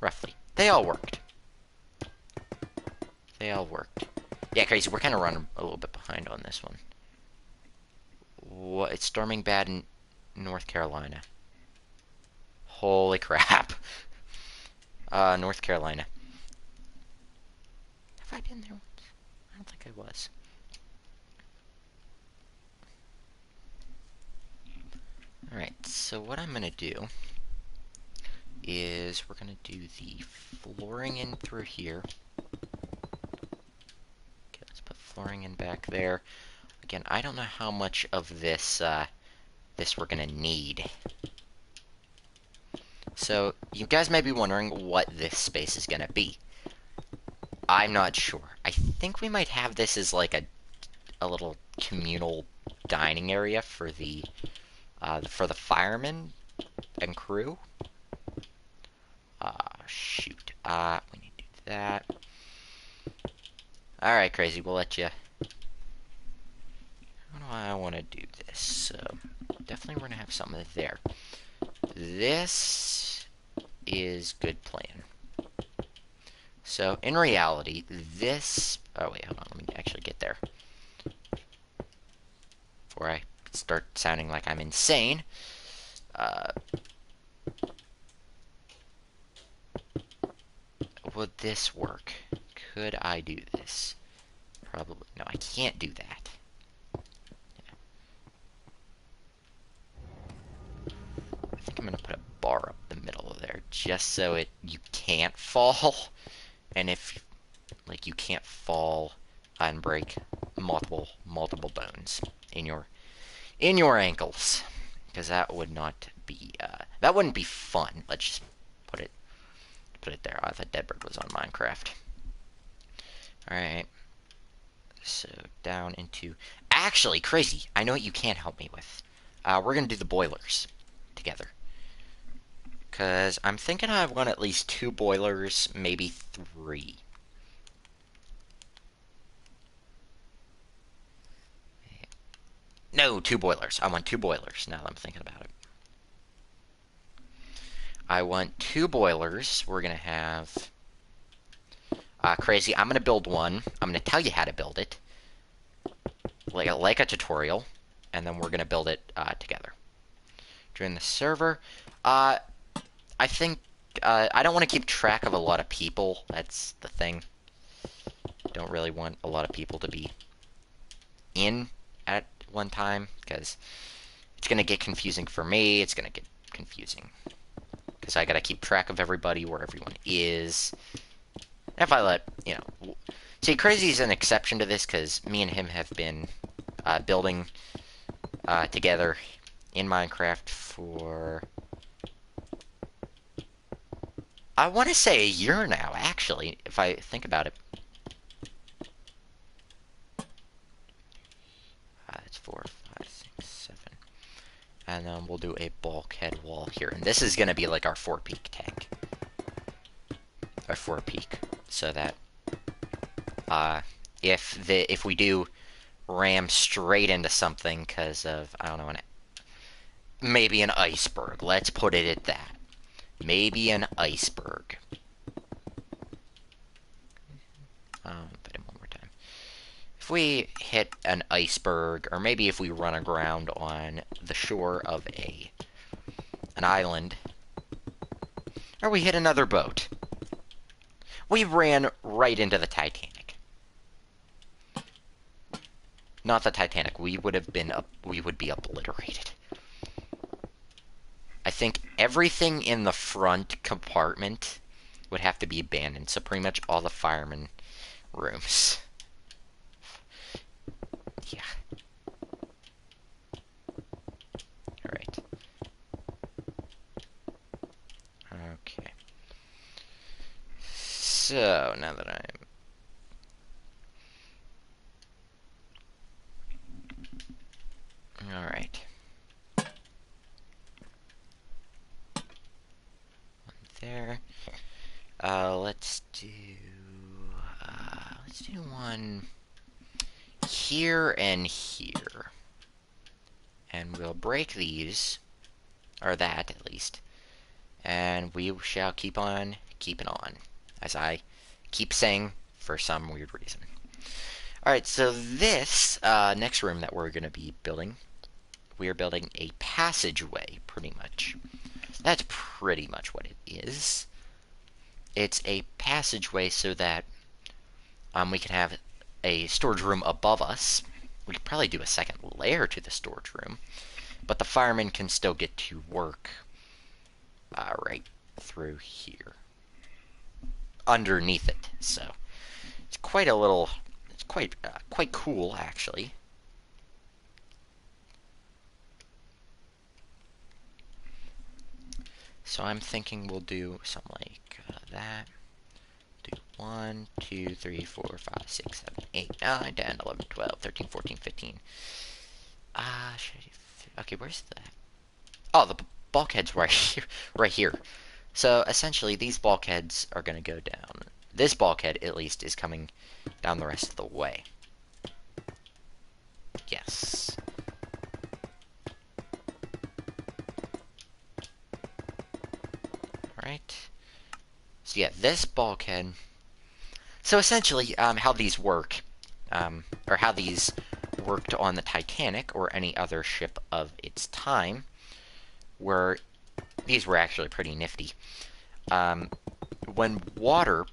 Roughly. They all worked. They all worked. Yeah, crazy, we're kind of running a little bit behind on this one. What? It's storming bad in North Carolina. Holy crap. North Carolina. Have I been there once? I don't think I was. Alright, so what I'm gonna do is we're gonna do the flooring in through here. Okay, let's put flooring in back there. Again, I don't know how much of this this we're gonna need. So, you guys may be wondering what this space is gonna be. I'm not sure. I think we might have this as like a little communal dining area for the firemen and crew. Shoot. We need to do that. Alright, crazy, we'll let you... How do I want to do this? So, definitely we're going to have something there. This is good plan. So, in reality, this... Oh, wait, hold on, let me actually get there. Before I start sounding like I'm insane. Would this work? Could I do this? Probably. No, I can't do that. Yeah. I think I'm gonna put a bar up the middle of there, just so you can't fall. And if, like, you can't fall and break multiple bones in your ankles, because that would not be that wouldn't be fun. Let's just put it there. I thought Deadbird was on Minecraft. Alright. So, down into... Actually, crazy! I know what you can't help me with. We're gonna do the boilers together. Because I'm thinking I want at least 2 boilers, maybe 3. No, 2 boilers. I want 2 boilers, now that I'm thinking about it. I want 2 boilers. We're gonna have Crazy, I'm gonna build one. I'm gonna tell you how to build it, like a tutorial, and then we're gonna build it together. Join the server. I think I don't want to keep track of a lot of people. That's the thing. Don't really want a lot of people to be in at one time, because it's gonna get confusing for me. It's gonna get confusing because I gotta keep track of everybody, where everyone is. If I let, see, Crazy's an exception to this, because me and him have been building together in Minecraft for, I want to say, a year now, actually, if I think about it. That's 4, 5, 6, 7. And then we'll do a bulkhead wall here. And this is going to be like our 4-peak tank. Our 4-peak. So that if we do ram straight into something because of, I don't know, maybe an iceberg. Let's put it at that. Maybe an iceberg. Put it one more time. If we hit an iceberg, or maybe if we run aground on the shore of an island, or we hit another boat, we ran right into the Titanic. Not the Titanic. We would be obliterated. I think everything in the front compartment would have to be abandoned. So pretty much all the firemen rooms. Yeah. Alright. Okay. So, now that Alright. One there. Let's do one here and here. And we'll break these, or that at least, and we shall keep on keeping on, as I keep saying for some weird reason. Alright, so this next room that we're going to be building, we are building a passageway, pretty much. That's pretty much what it is. It's a passageway so that we can have a storage room above us. We could probably do a second layer to the storage room, but the firemen can still get to work right through here, underneath it. So it's quite a little. It's quite cool, actually. So I'm thinking we'll do something like that. Do 1, 2, 3, 4, 5, 6, 7, 8, 9, 10, 11, 12, 13, 14, 15. Okay, where's that? Oh, the bulkhead's right here. Right here. So essentially, these bulkheads are going to go down. This bulkhead, at least, is coming down the rest of the way. Yes. Alright. So yeah, this bulkhead. So essentially, how these work, or how these worked on the Titanic or any other ship of its time, these were actually pretty nifty. When water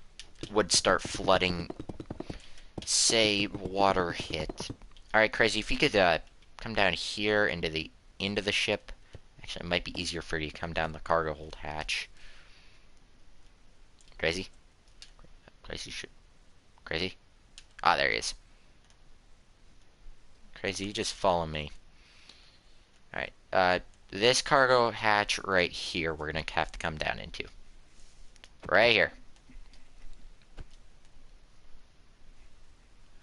would start flooding, say water hit. Alright, Crazy, if you could come down here into the ship. Actually, it might be easier for you to come down the cargo hold hatch. Crazy? Crazy? Ah, there he is. Crazy, you just follow me. Alright, this cargo hatch right here, we're gonna have to come down into. Right here.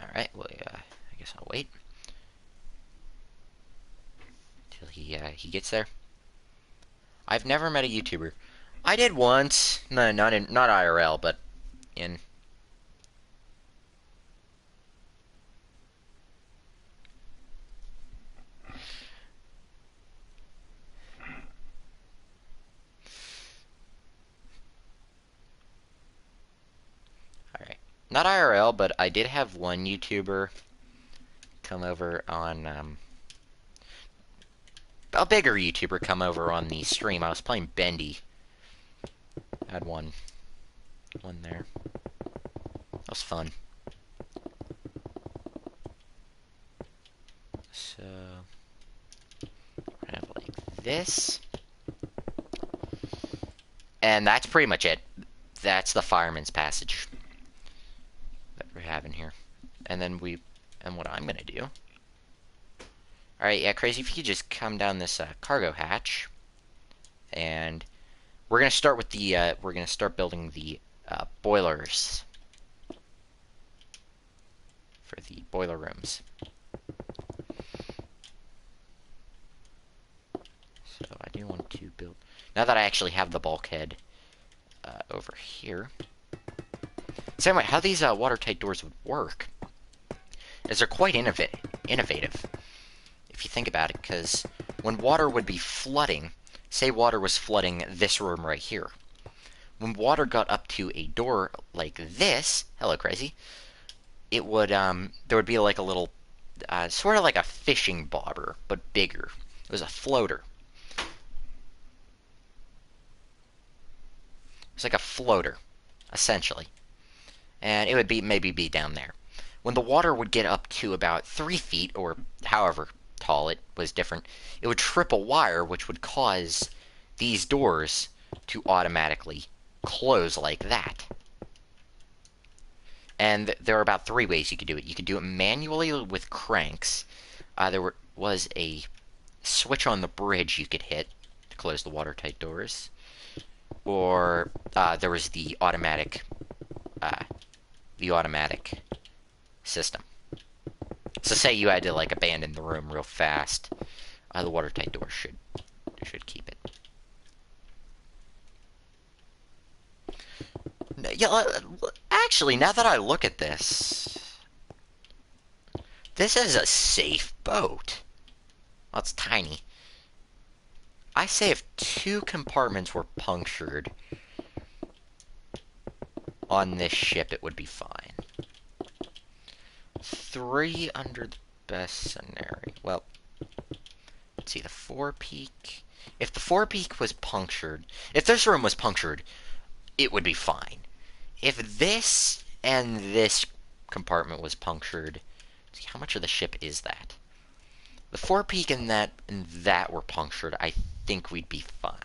Alright, well, I guess I'll wait till he gets there. I've never met a YouTuber. I did once. No, not IRL, but in. Alright. Not IRL, but I did have one YouTuber come over on, a bigger YouTuber come over on the stream. I was playing Bendy. Had one there. That was fun. So, we're gonna have like this. And that's pretty much it. That's the fireman's passage that we're having here. And then and what I'm gonna do. Alright, yeah, Crazy, if you could just come down this cargo hatch. And we're gonna start with the, we're gonna start building the boilers. For the boiler rooms. So I do want to build, now that I actually have the bulkhead over here. So anyway, how these watertight doors would work is they're quite innovative, if you think about it, because when water would be flooding, say water was flooding this room right here, when water got up to a door like this, hello Crazy, it would, there would be like a little, sort of like a fishing bobber, but bigger. It was a floater. It's like a floater, essentially. And it would be maybe be down there. When the water would get up to about 3 feet, or however tall it was different, it would trip a wire, which would cause these doors to automatically close like that. And there are about 3 ways you could do it. You could do it manually with cranks. There was a switch on the bridge you could hit to close the watertight doors. Or there was the automatic system. So say you had to like abandon the room real fast, the watertight door should keep it. Yeah, actually, now that I look at this, this is a safe boat. Well, it's tiny. I say if 2 compartments were punctured on this ship, it would be fine. 3 under the best scenario. Well, let's see, the forepeak. If the forepeak was punctured, if this room was punctured, it would be fine. If this and this compartment was punctured, see, how much of the ship is that? The forepeak and that were punctured, I think we'd be fine.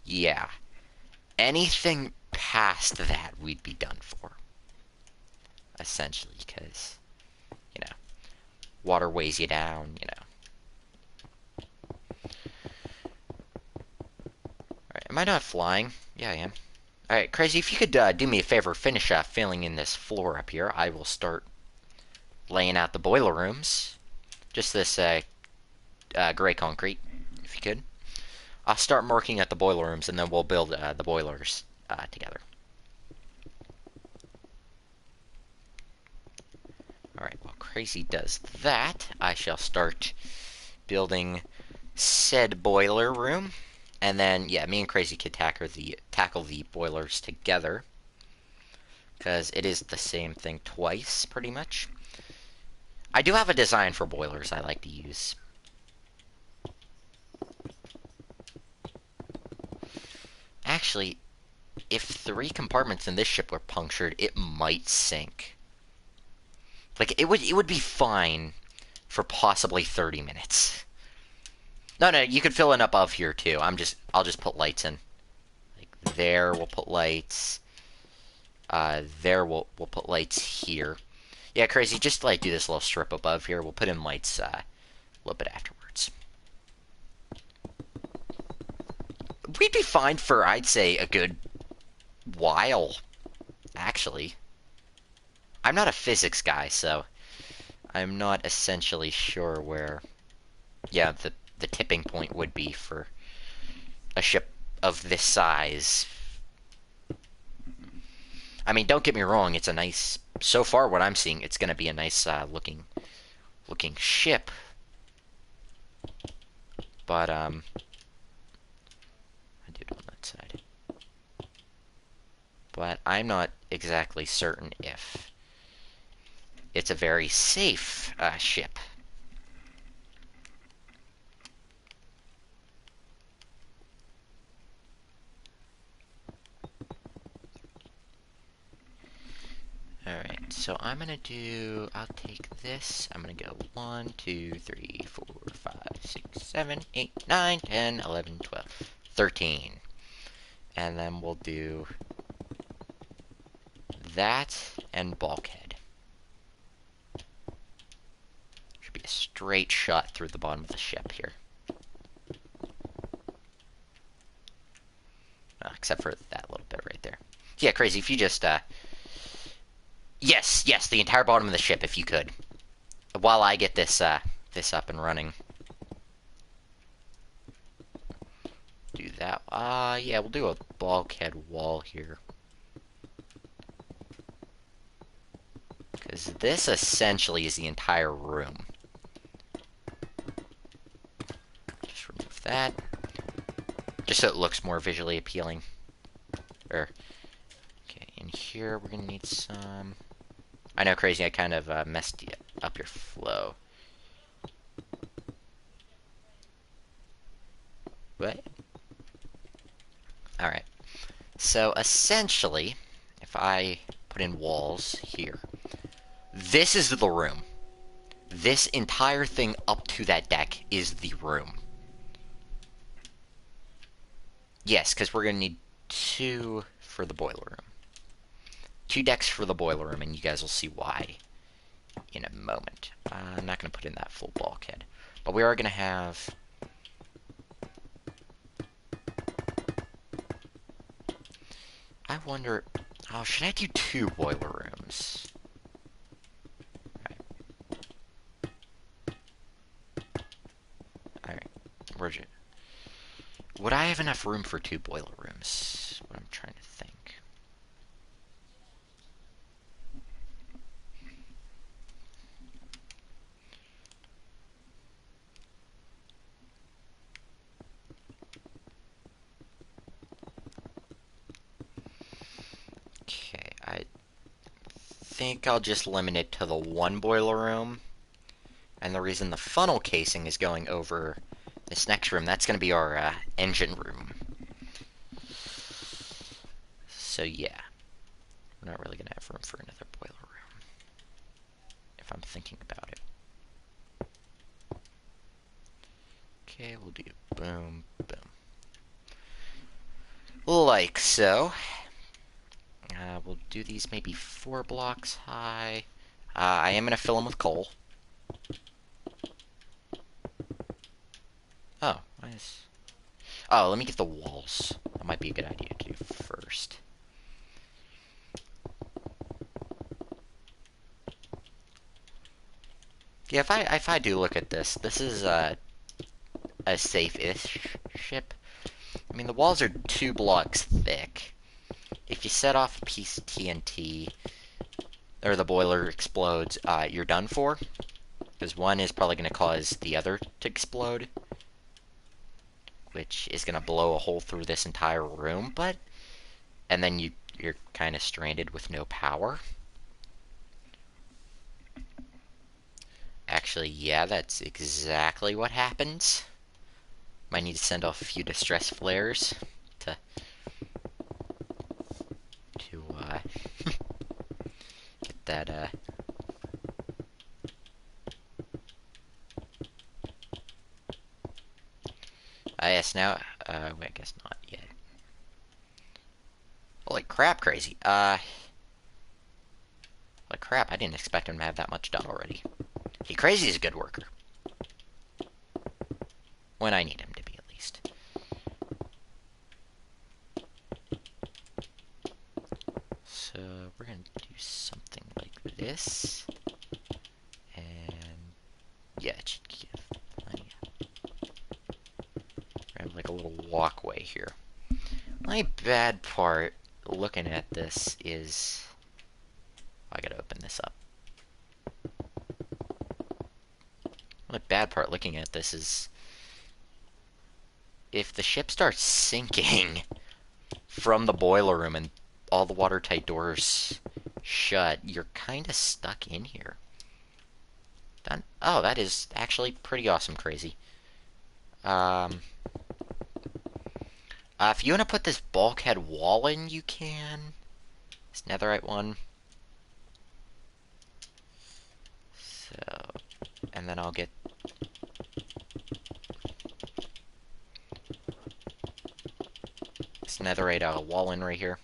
Yeah. Anything past that, we'd be done for. Essentially, because, you know, water weighs you down, you know. Alright, am I not flying? Yeah, I am. Alright, Crazy, if you could do me a favor, finish filling in this floor up here, I will start laying out the boiler rooms. Just this gray concrete, if you could. I'll start marking at the boiler rooms, and then we'll build the boilers together. Alright, while Crazy does that, I shall start building said boiler room. And then, yeah, me and Crazy could tackle the boilers together. Because it is the same thing twice, pretty much. I do have a design for boilers I like to use. Actually, if 3 compartments in this ship were punctured, it might sink. Like, it would be fine for possibly 30 minutes. No, you could fill in above here, too. I'll just put lights in. Like, there, we'll put lights. There, we'll put lights here. Yeah, Crazy, just, like, do this little strip above here. We'll put in lights, a little bit afterwards. We'd be fine for, I'd say, a good while, actually. I'm not a physics guy, so I'm not essentially sure where, yeah, the tipping point would be for a ship of this size. I mean, don't get me wrong, it's a nice, so far what I'm seeing, it's going to be a nice looking ship. But, I do it on that side. but I'm not exactly certain if it's a very safe ship. Alright, so I'm gonna do, I'll take this, I'm gonna go 1, 2, 3, 4, 5, 6, 7, 8, 9, 10, 11, 12, 13. And then we'll do that and bulkhead. Should be a straight shot through the bottom of the ship here. Except for that little bit right there. Yeah, crazy, if you just, yes, the entire bottom of the ship, if you could. While I get this, this up and running. Do that. Yeah, we'll do a bulkhead wall here. Because this essentially is the entire room. Just remove that. Just so it looks more visually appealing. Okay, in here we're gonna need some... I know, crazy, I kind of messed up your flow. What? Alright. So, essentially, if I put in walls here, this is the room. This entire thing up to that deck is the room. Yes, because we're going to need 2 for the boiler room. 2 decks for the boiler room, and you guys will see why in a moment. I'm not going to put in that full bulkhead. But we are going to have... I wonder... Oh, should I do 2 boiler rooms? Alright. Where'd you... Would I have enough room for 2 boiler rooms? What I'm trying to think. Okay, I think I'll just limit it to the 1 boiler room. And the reason the funnel casing is going over this next room, that's going to be our engine room. So yeah, we're not really going to have room for another boiler room, if I'm thinking about it. Okay, we'll do boom, boom. Like so. We'll do these maybe 4 blocks high. I am going to fill them with coal. Oh, nice. Oh, let me get the walls. That might be a good idea to do first. Yeah, if I do look at this, this is a safe-ish ship. I mean, the walls are 2 blocks thick. If you set off a piece of TNT, or the boiler explodes, you're done for. Because one is probably going to cause the other to explode, which is going to blow a hole through this entire room, and then you're kind of stranded with no power. Actually, yeah, that's exactly what happens. Might need to send off a few distress flares to get that, yes, now, wait, I guess not yet. Holy crap, crazy. Holy crap, I didn't expect him to have that much done already. He crazy is a good worker. When I need him to be, at least. So, we're gonna do something like this. And, yeah, it should give plenty of... We have like a little walkway here. My bad part looking at this is... I gotta open this up. The bad part looking at this is... if the ship starts sinking from the boiler room and all the watertight doors shut, you're kind of stuck in here. Oh, that is actually pretty awesome crazy. If you want to put this bulkhead wall in, you can. This netherite one. So, and then I'll get this netherite wall in right here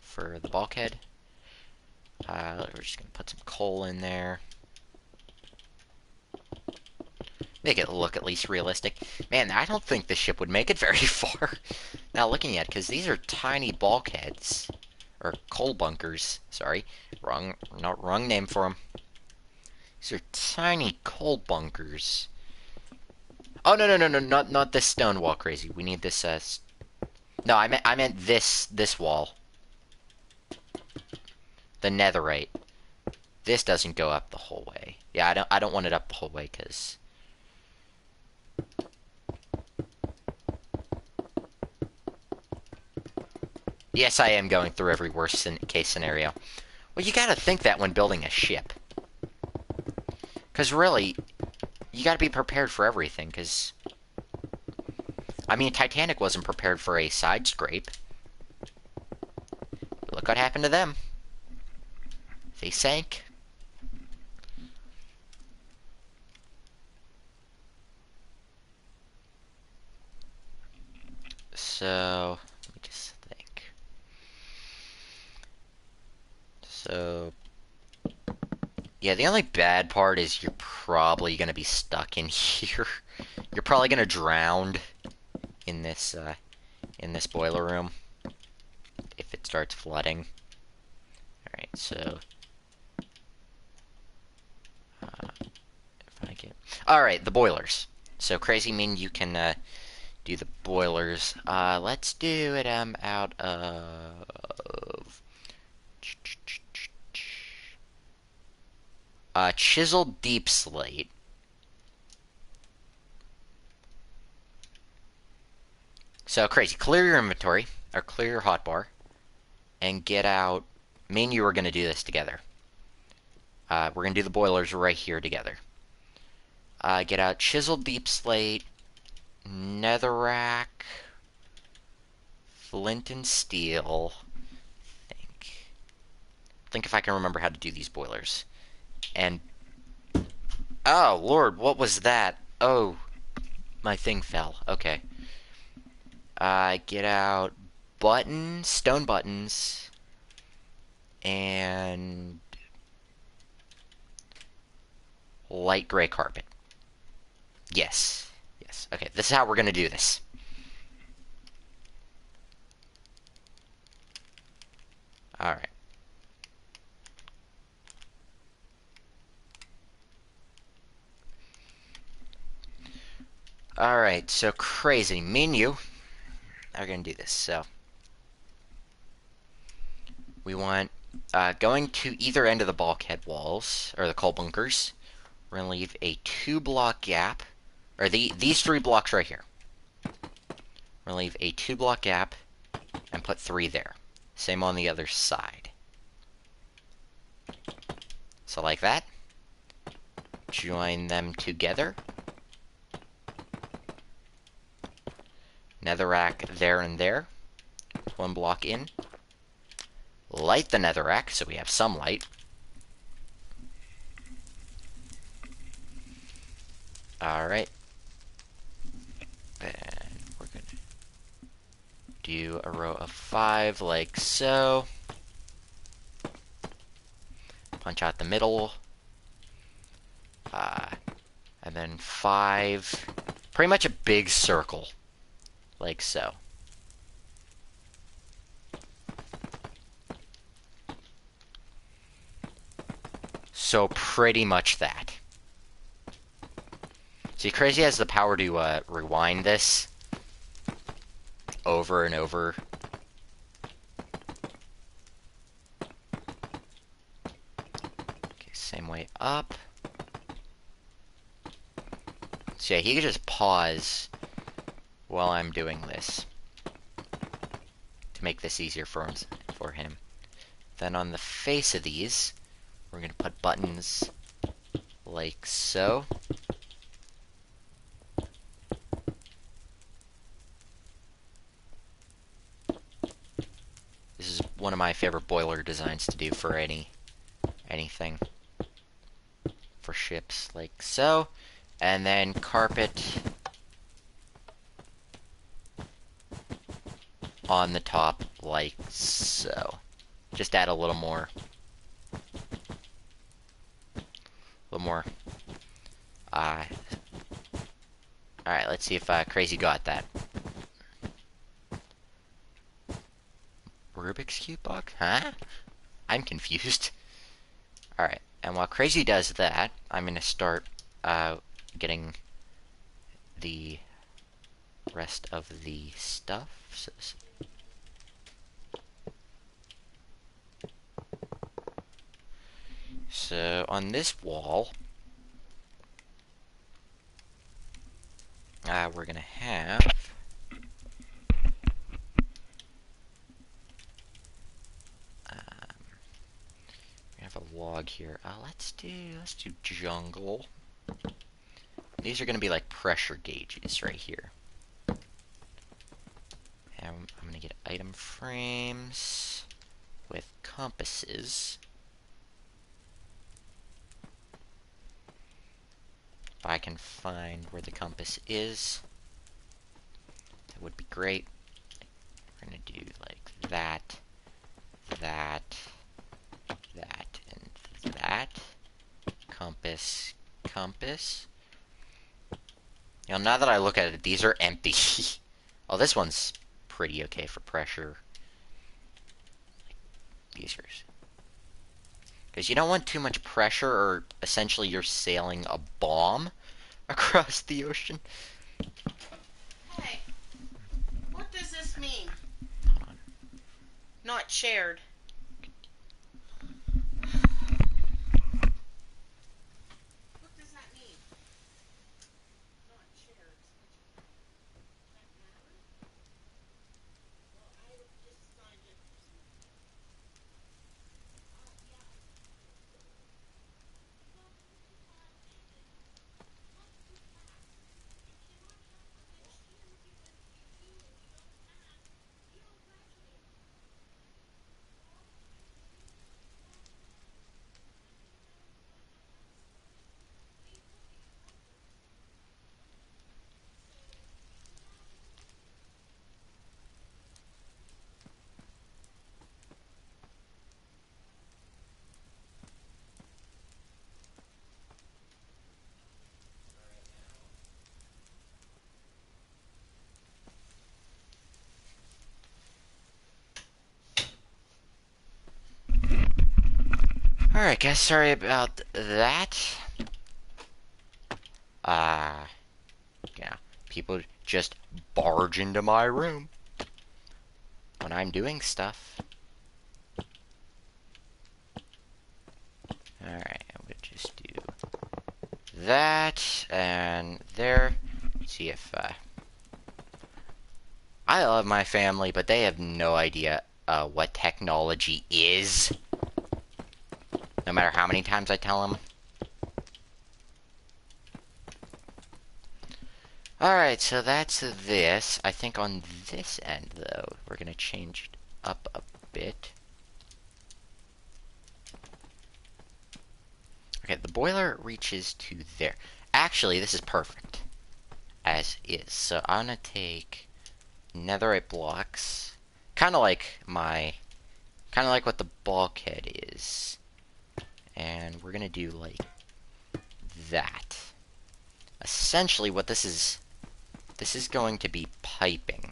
for the bulkhead. We're just gonna put some coal in there. Make it look at least realistic. Man, I don't think this ship would make it very far. Now looking at it, because these are tiny bulkheads. Or coal bunkers, sorry. Wrong name for them. These are tiny coal bunkers. Oh, no, not this stone wall, crazy. We need this, no, I meant this wall. The netherite. This doesn't go up the whole way. Yeah, I don't want it up the whole way, because... Yes, I am going through every worst-case scenario. Well, you gotta think that when building a ship. Because really, you gotta be prepared for everything, because... I mean, Titanic wasn't prepared for a side scrape. Look what happened to them. They sank. So, let me just think. So, yeah, the only bad part is you're probably going to be stuck in here. You're probably going to drown in this boiler room if it starts flooding. Alright, so... if I get... Alright, the boilers. So, crazy mean you can, do the boilers. Let's do it, out of... chiseled deep slate. So, crazy. Clear your inventory, or clear your hotbar, and get out... Me and you are going to do this together. We're going to do the boilers right here together. Get out chiseled deep slate, netherrack, flint and steel. Think if I can remember how to do these boilers. And... Oh, Lord, what was that? Oh, my thing fell. Okay. Get out stone buttons, and light gray carpet. Yes. Yes. Okay, this is how we're gonna do this. Alright. Alright, so crazy. Me and you are gonna do this, so... We want, going to either end of the bulkhead walls, or the coal bunkers, we're gonna leave a 2-block gap, or these 3 blocks right here. We're gonna leave a 2-block gap, and put 3 there. Same on the other side. So like that. Join them together. Netherrack there and there. 1 block in. Light the netherrack, so we have some light. Alright. And we're gonna do a row of 5 like so. Punch out the middle. And then 5. Pretty much a big circle. Like so. So pretty much that. See, Crazy has the power to rewind this over and over. Okay, same way up. So yeah, he could just pause while I'm doing this. to make this easier for him. Then on the face of these, we're going to put buttons like so. This is one of my favorite boiler designs to do for anything. For ships, like so. And then carpet on the top, like so. Just add a little more. Alright, let's see if Crazy got that. Rubik's Cube block? Huh? I'm confused. Alright, and while Crazy does that, I'm gonna start getting the rest of the stuff. So on this wall, we're gonna have a log here. Let's do jungle. These are gonna be like pressure gauges right here. And I'm gonna get item frames with compasses. If I can find where the compass is, that would be great. We're gonna do like that, that, and that. Compass. You know, now that I look at it, these are empty. Oh, this one's pretty okay for pressure. These are... because you don't want too much pressure, or essentially you're sailing a bomb across the ocean. Hey, what does this mean? Hold on. Not shared. What does that mean? Not shared. That matter? Well, I just signed it. Yeah, Alright guys, sorry about that. Yeah, people just barge into my room when I'm doing stuff. Alright, I would just do that, and there. Let's see if, I love my family, but they have no idea, what technology is. No matter how many times I tell them. Alright, so that's this. I think on this end, though, we're gonna change it up a bit. Okay, the boiler reaches to there. Actually, this is perfect. As is. So I'm gonna take netherite blocks. Kinda like what the bulkhead is. And we're gonna do like that. Essentially what this is going to be piping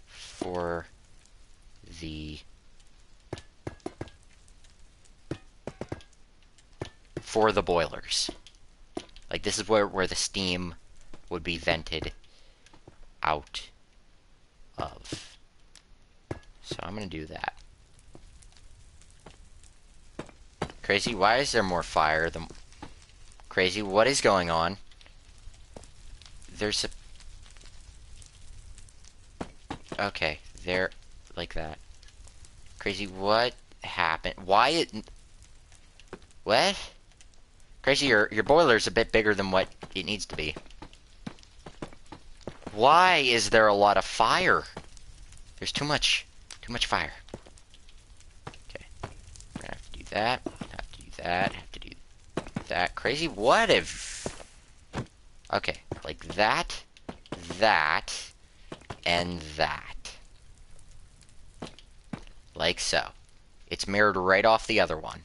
for the boilers. Like this is where the steam would be vented out of. So I'm gonna do that. Crazy, why is there more fire than... Crazy, what is going on? There's a... Okay, there, like that. Crazy, what happened? Why it... What? Crazy, your boiler's a bit bigger than what it needs to be. Why is there a lot of fire? There's too much fire. Okay, we're gonna have to do that, have to do that, have to do that. Crazy, what if... Okay, like that, that, and that. Like so. It's mirrored right off the other one.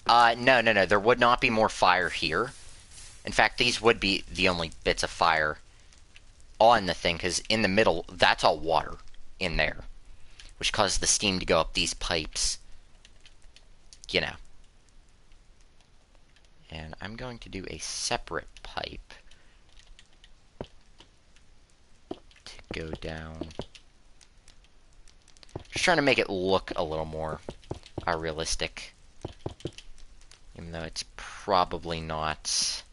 No. There would not be more fire here. In fact, these would be the only bits of fire on the thing, because in the middle, that's all water in there, which causes the steam to go up these pipes, you know. And I'm going to do a separate pipe to go down. Just trying to make it look a little more realistic, even though it's probably not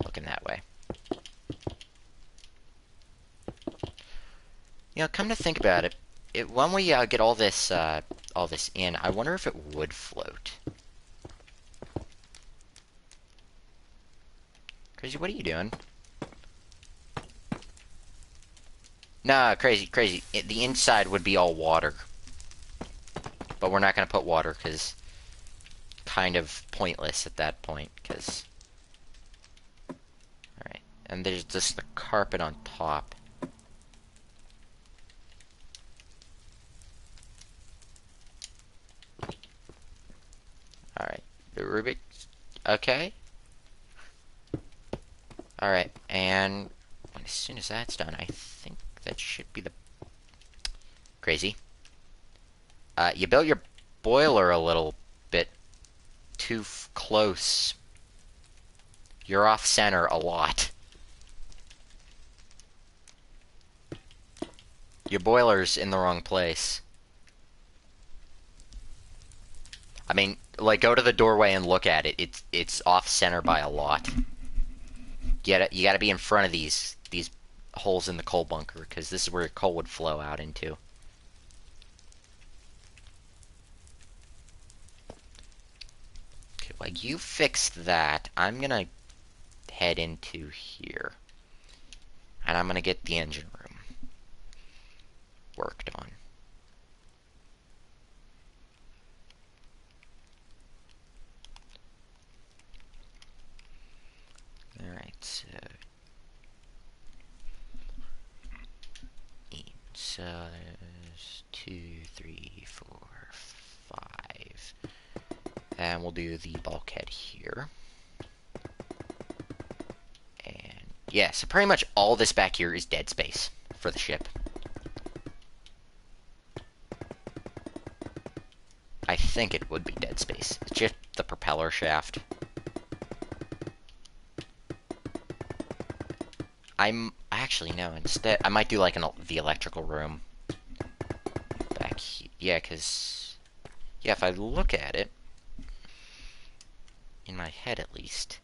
looking that way. You know, come to think about it, when we get all this in, I wonder if it would float. Crazy, what are you doing? Nah, crazy. The inside would be all water. But we're not going to put water, because kind of pointless at that point, because... Alright, and there's just the carpet on top. Alright, the Rubik... Okay. Alright, and as soon as that's done, I think that should be the... Crazy. You built your boiler a little bit too close. You're off center a lot. Your boiler's in the wrong place. I mean, like, go to the doorway and look at it. It's off center by a lot. You gotta be in front of these holes in the coal bunker, because this is where coal would flow out into. Okay, while you fix that, I'm gonna head into here. And I'm gonna get the engine room worked on. Alright, so there's 2, 3, 4, 5. And we'll do the bulkhead here. And yeah, so pretty much all this back here is dead space for the ship. I think it would be dead space. It's just the propeller shaft. Actually, no, instead I might do like the electrical room back here. Yeah, because yeah, if I look at it in my head at least,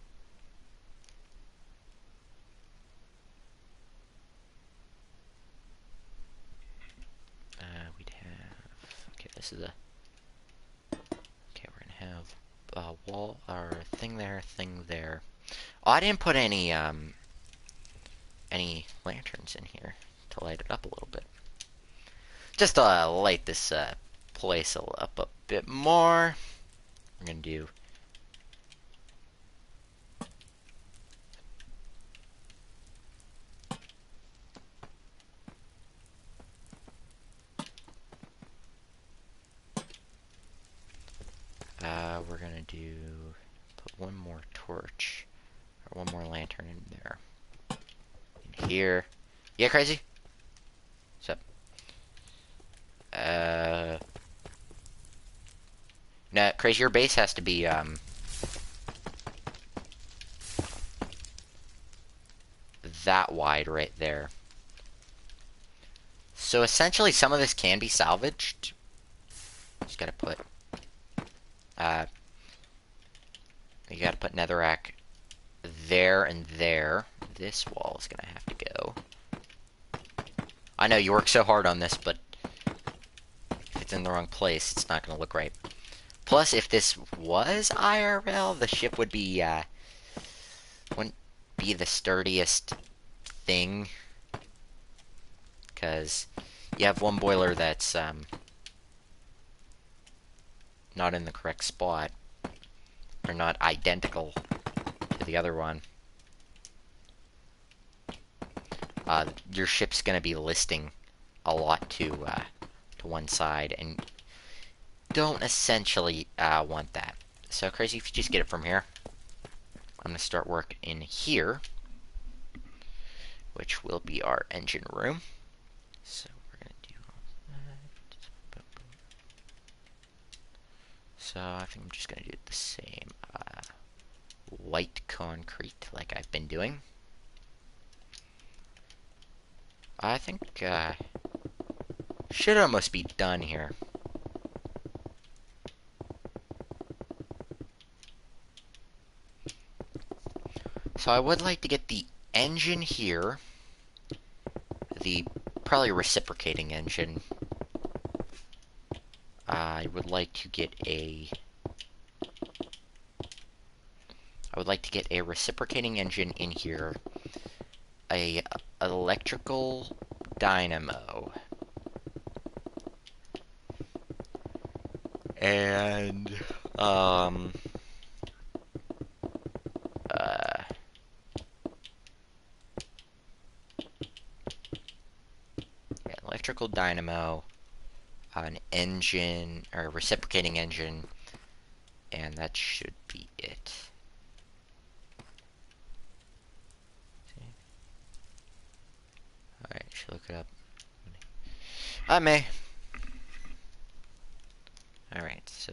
we'd have, okay, this is a, okay, we're gonna have a wall or thing there. Oh, I didn't put any lanterns in here to light it up a little bit. Just to light this place up a bit more. I'm gonna do we're gonna put one more torch or one more lantern in there. In here. Yeah, crazy? What's up? No, crazy, your base has to be that wide right there. So essentially some of this can be salvaged. Just gotta put you gotta put netherrack there and there. This wall is gonna have to go. I know you work so hard on this, but if it's in the wrong place, it's not going to look right. Plus, if this was IRL, the ship wouldn't be the sturdiest thing, because you have one boiler that's not in the correct spot, or not identical to the other one. Your ship's going to be listing a lot to one side, and don't essentially want that. So crazy if you just get it from here. I'm going to start work in here, which will be our engine room. So we're going to do all that. So I think I'm just going to do the same white concrete like I've been doing. I think should almost be done here. So I would like to get the engine here, the probably reciprocating engine. I would like to get a reciprocating engine in here, a electrical dynamo, and electrical dynamo, an engine, or a reciprocating engine, and that should be it. Alright, should look it up. I may. Alright, so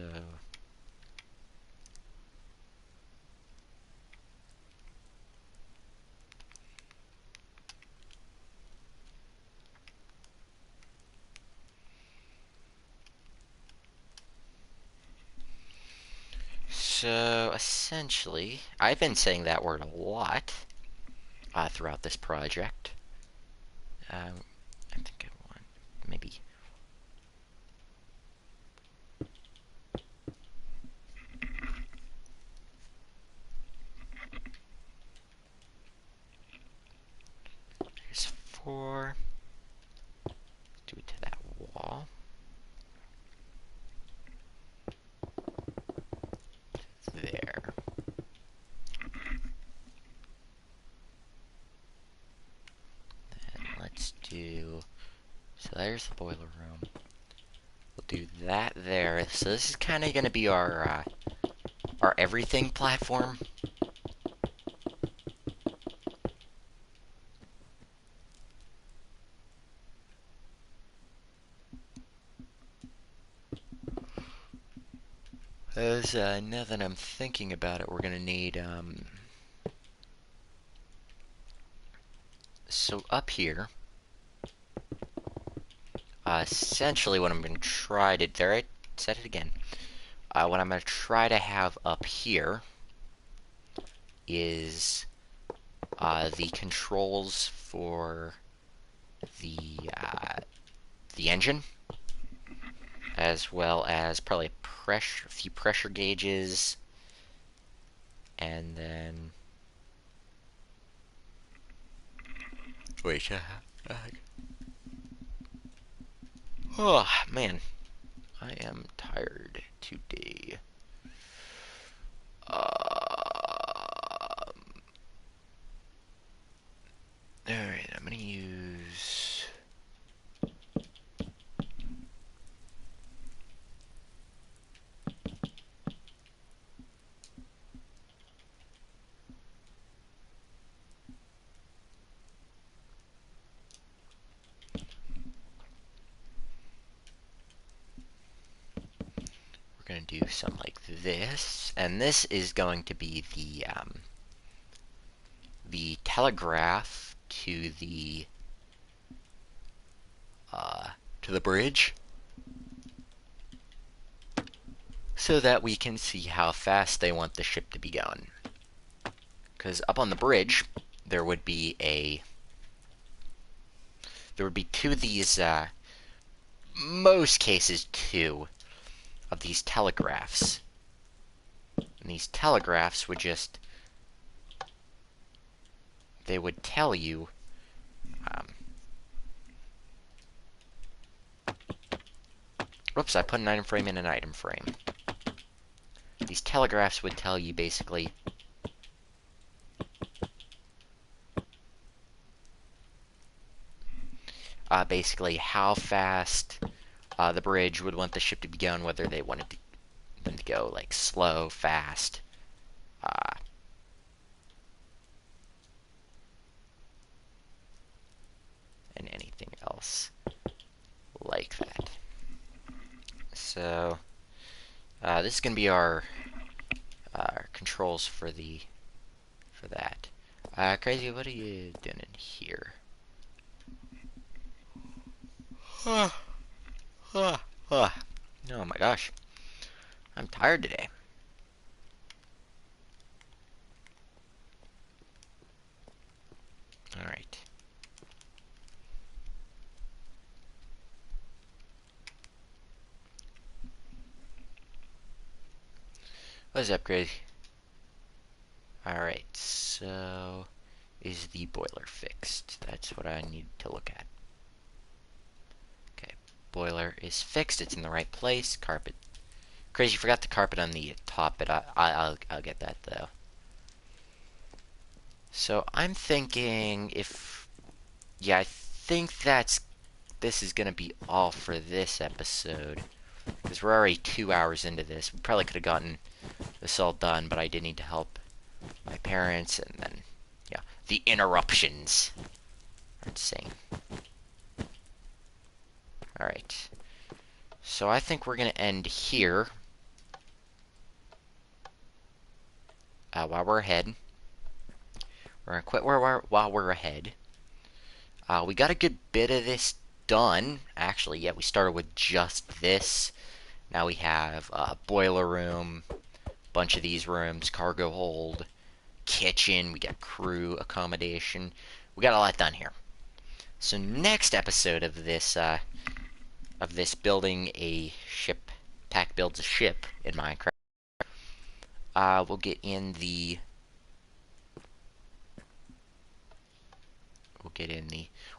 essentially, I've been saying that word a lot throughout this project. I think I want maybe here's 4. Do it to that wall. There. Then let's do. So there's the boiler room. We'll do that there. So this is kind of going to be our everything platform. As now that I'm thinking about it, we're going to need so up here. Essentially, what I'm going to try to there I said it again. What I'm going to try to have up here is the controls for the engine, as well as probably a few pressure gauges, and then wait. Oh man, I am tired today. Alright, I'm gonna use. We're gonna do something like this, and this is going to be the telegraph to the bridge, so that we can see how fast they want the ship to be going. Because up on the bridge, there would be there would be two of these, most cases two of these telegraphs. And these telegraphs would just, they would tell you, whoops, I put an item frame in an item frame. These telegraphs would tell you basically how fast the bridge would want the ship to be going, whether they wanted them to go like slow, fast, and anything else like that. So this is going to be our controls for that. Crazy, what are you doing in here? Oh my gosh, I'm tired today. All right. What's up, Crazy? Alright, so is the boiler fixed? That's what I need to look at. Okay, boiler is fixed. It's in the right place. Carpet. Crazy, you forgot the carpet on the top, but I'll get that though. So I'm thinking I think this is gonna be all for this episode, because we're already 2 hours into this. We probably could have gotten this all done, but I did need to help my parents, and then, yeah, the interruptions are insane. Alright. So I think we're going to end here. While we're ahead. We're going to quit while we're ahead. We got a good bit of this done. Actually, yeah, we started with just this. Now we have a boiler room, bunch of these rooms, cargo hold, kitchen, we got crew accommodation. We got a lot done here. So next episode of this building a ship, Tack builds a ship in Minecraft. We'll get in the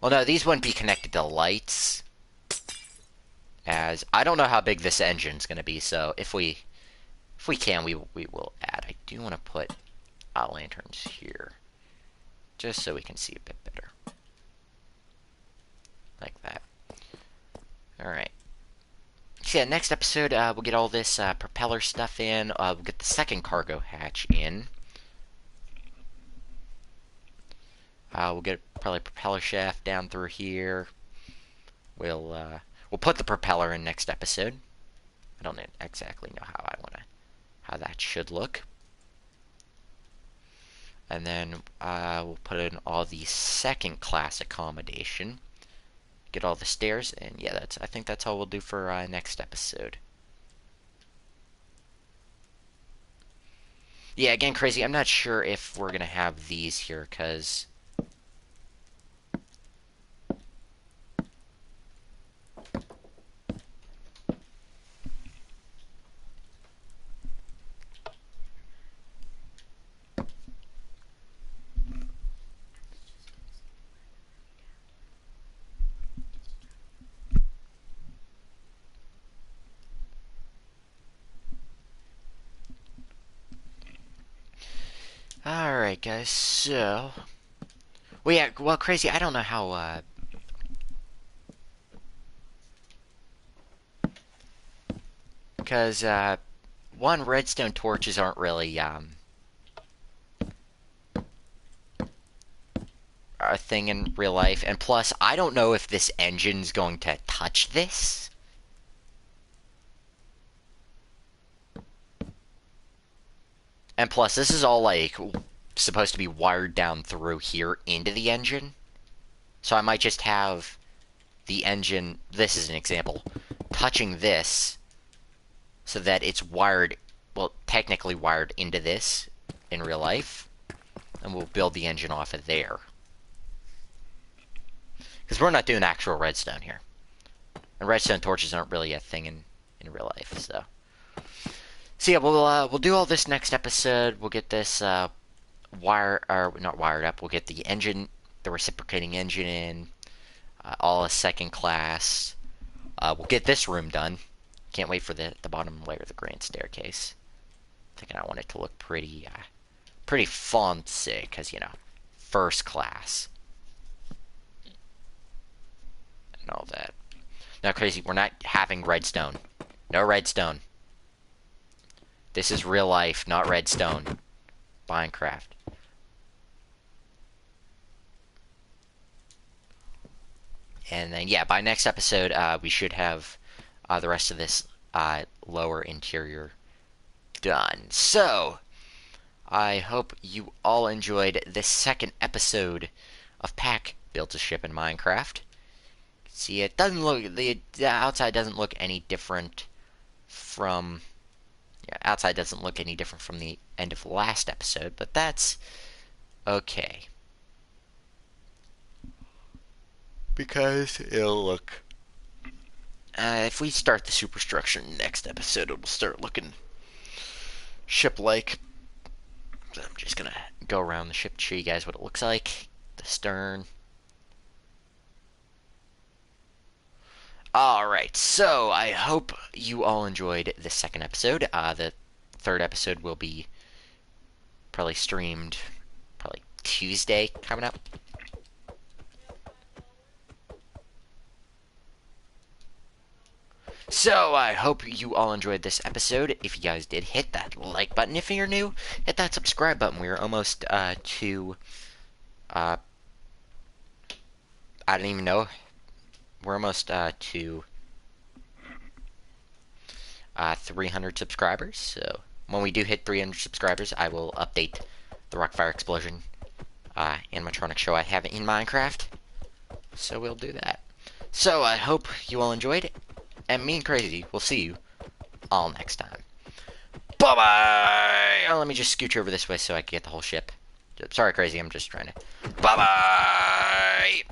well, no, these wouldn't be connected to lights, as I don't know how big this engine's gonna be. So if we can, we will add. I do want to put lanterns here, just so we can see a bit better, like that. All right. So yeah, next episode we'll get all this propeller stuff in. We'll get the second cargo hatch in. We'll get probably a propeller shaft down through here. We'll put the propeller in next episode. I don't exactly know how that should look. And then we'll put in all the second class accommodation. Get all the stairs, and yeah, I think that's all we'll do for next episode. Yeah, again, Crazy, I'm not sure if we're gonna have these here, because alright, guys, so well, yeah, well, Crazy, I don't know how because one, redstone torches aren't really a thing in real life, and plus, I don't know if this engine's going to touch this. And plus, this is all, like, supposed to be wired down through here into the engine. So I might just have the engine, this is an example, touching this so that it's wired, well, technically wired into this in real life. And we'll build the engine off of there. Because we're not doing actual redstone here. And redstone torches aren't really a thing in real life, so. So yeah, we'll do all this next episode. We'll get this or not wired up. We'll get the engine, the reciprocating engine in, all a second class. We'll get this room done. Can't wait for the bottom layer of the grand staircase. Thinking I want it to look pretty pretty fancy, because first class and all that. Now, crazy, we're not having redstone. No redstone. This is real life, not redstone. Minecraft. And then, yeah, by next episode, we should have the rest of this lower interior done. So, I hope you all enjoyed this second episode of Pack Builds a Ship in Minecraft. See, it doesn't look, the outside doesn't look any different from, outside doesn't look any different from the end of the last episode, but that's okay. Because it'll look, if we start the superstructure next episode, it'll start looking ship-like. So I'm just gonna go around the ship to show you guys what it looks like. The stern. Alright, so I hope you all enjoyed this second episode. The third episode will be probably streamed probably Tuesday coming up. So I hope you all enjoyed this episode. If you guys did, hit that like button. If you're new, hit that subscribe button. We're almost to I don't even know. We're almost to 300 subscribers. So when we do hit 300 subscribers, I will update the Rockfire Explosion animatronic show I have in Minecraft. So we'll do that. So I hope you all enjoyed it. And me and Crazy will see you all next time. Bye-bye! Oh, let me just scooch over this way so I can get the whole ship. Sorry, Crazy, I'm just trying to... Bye-bye!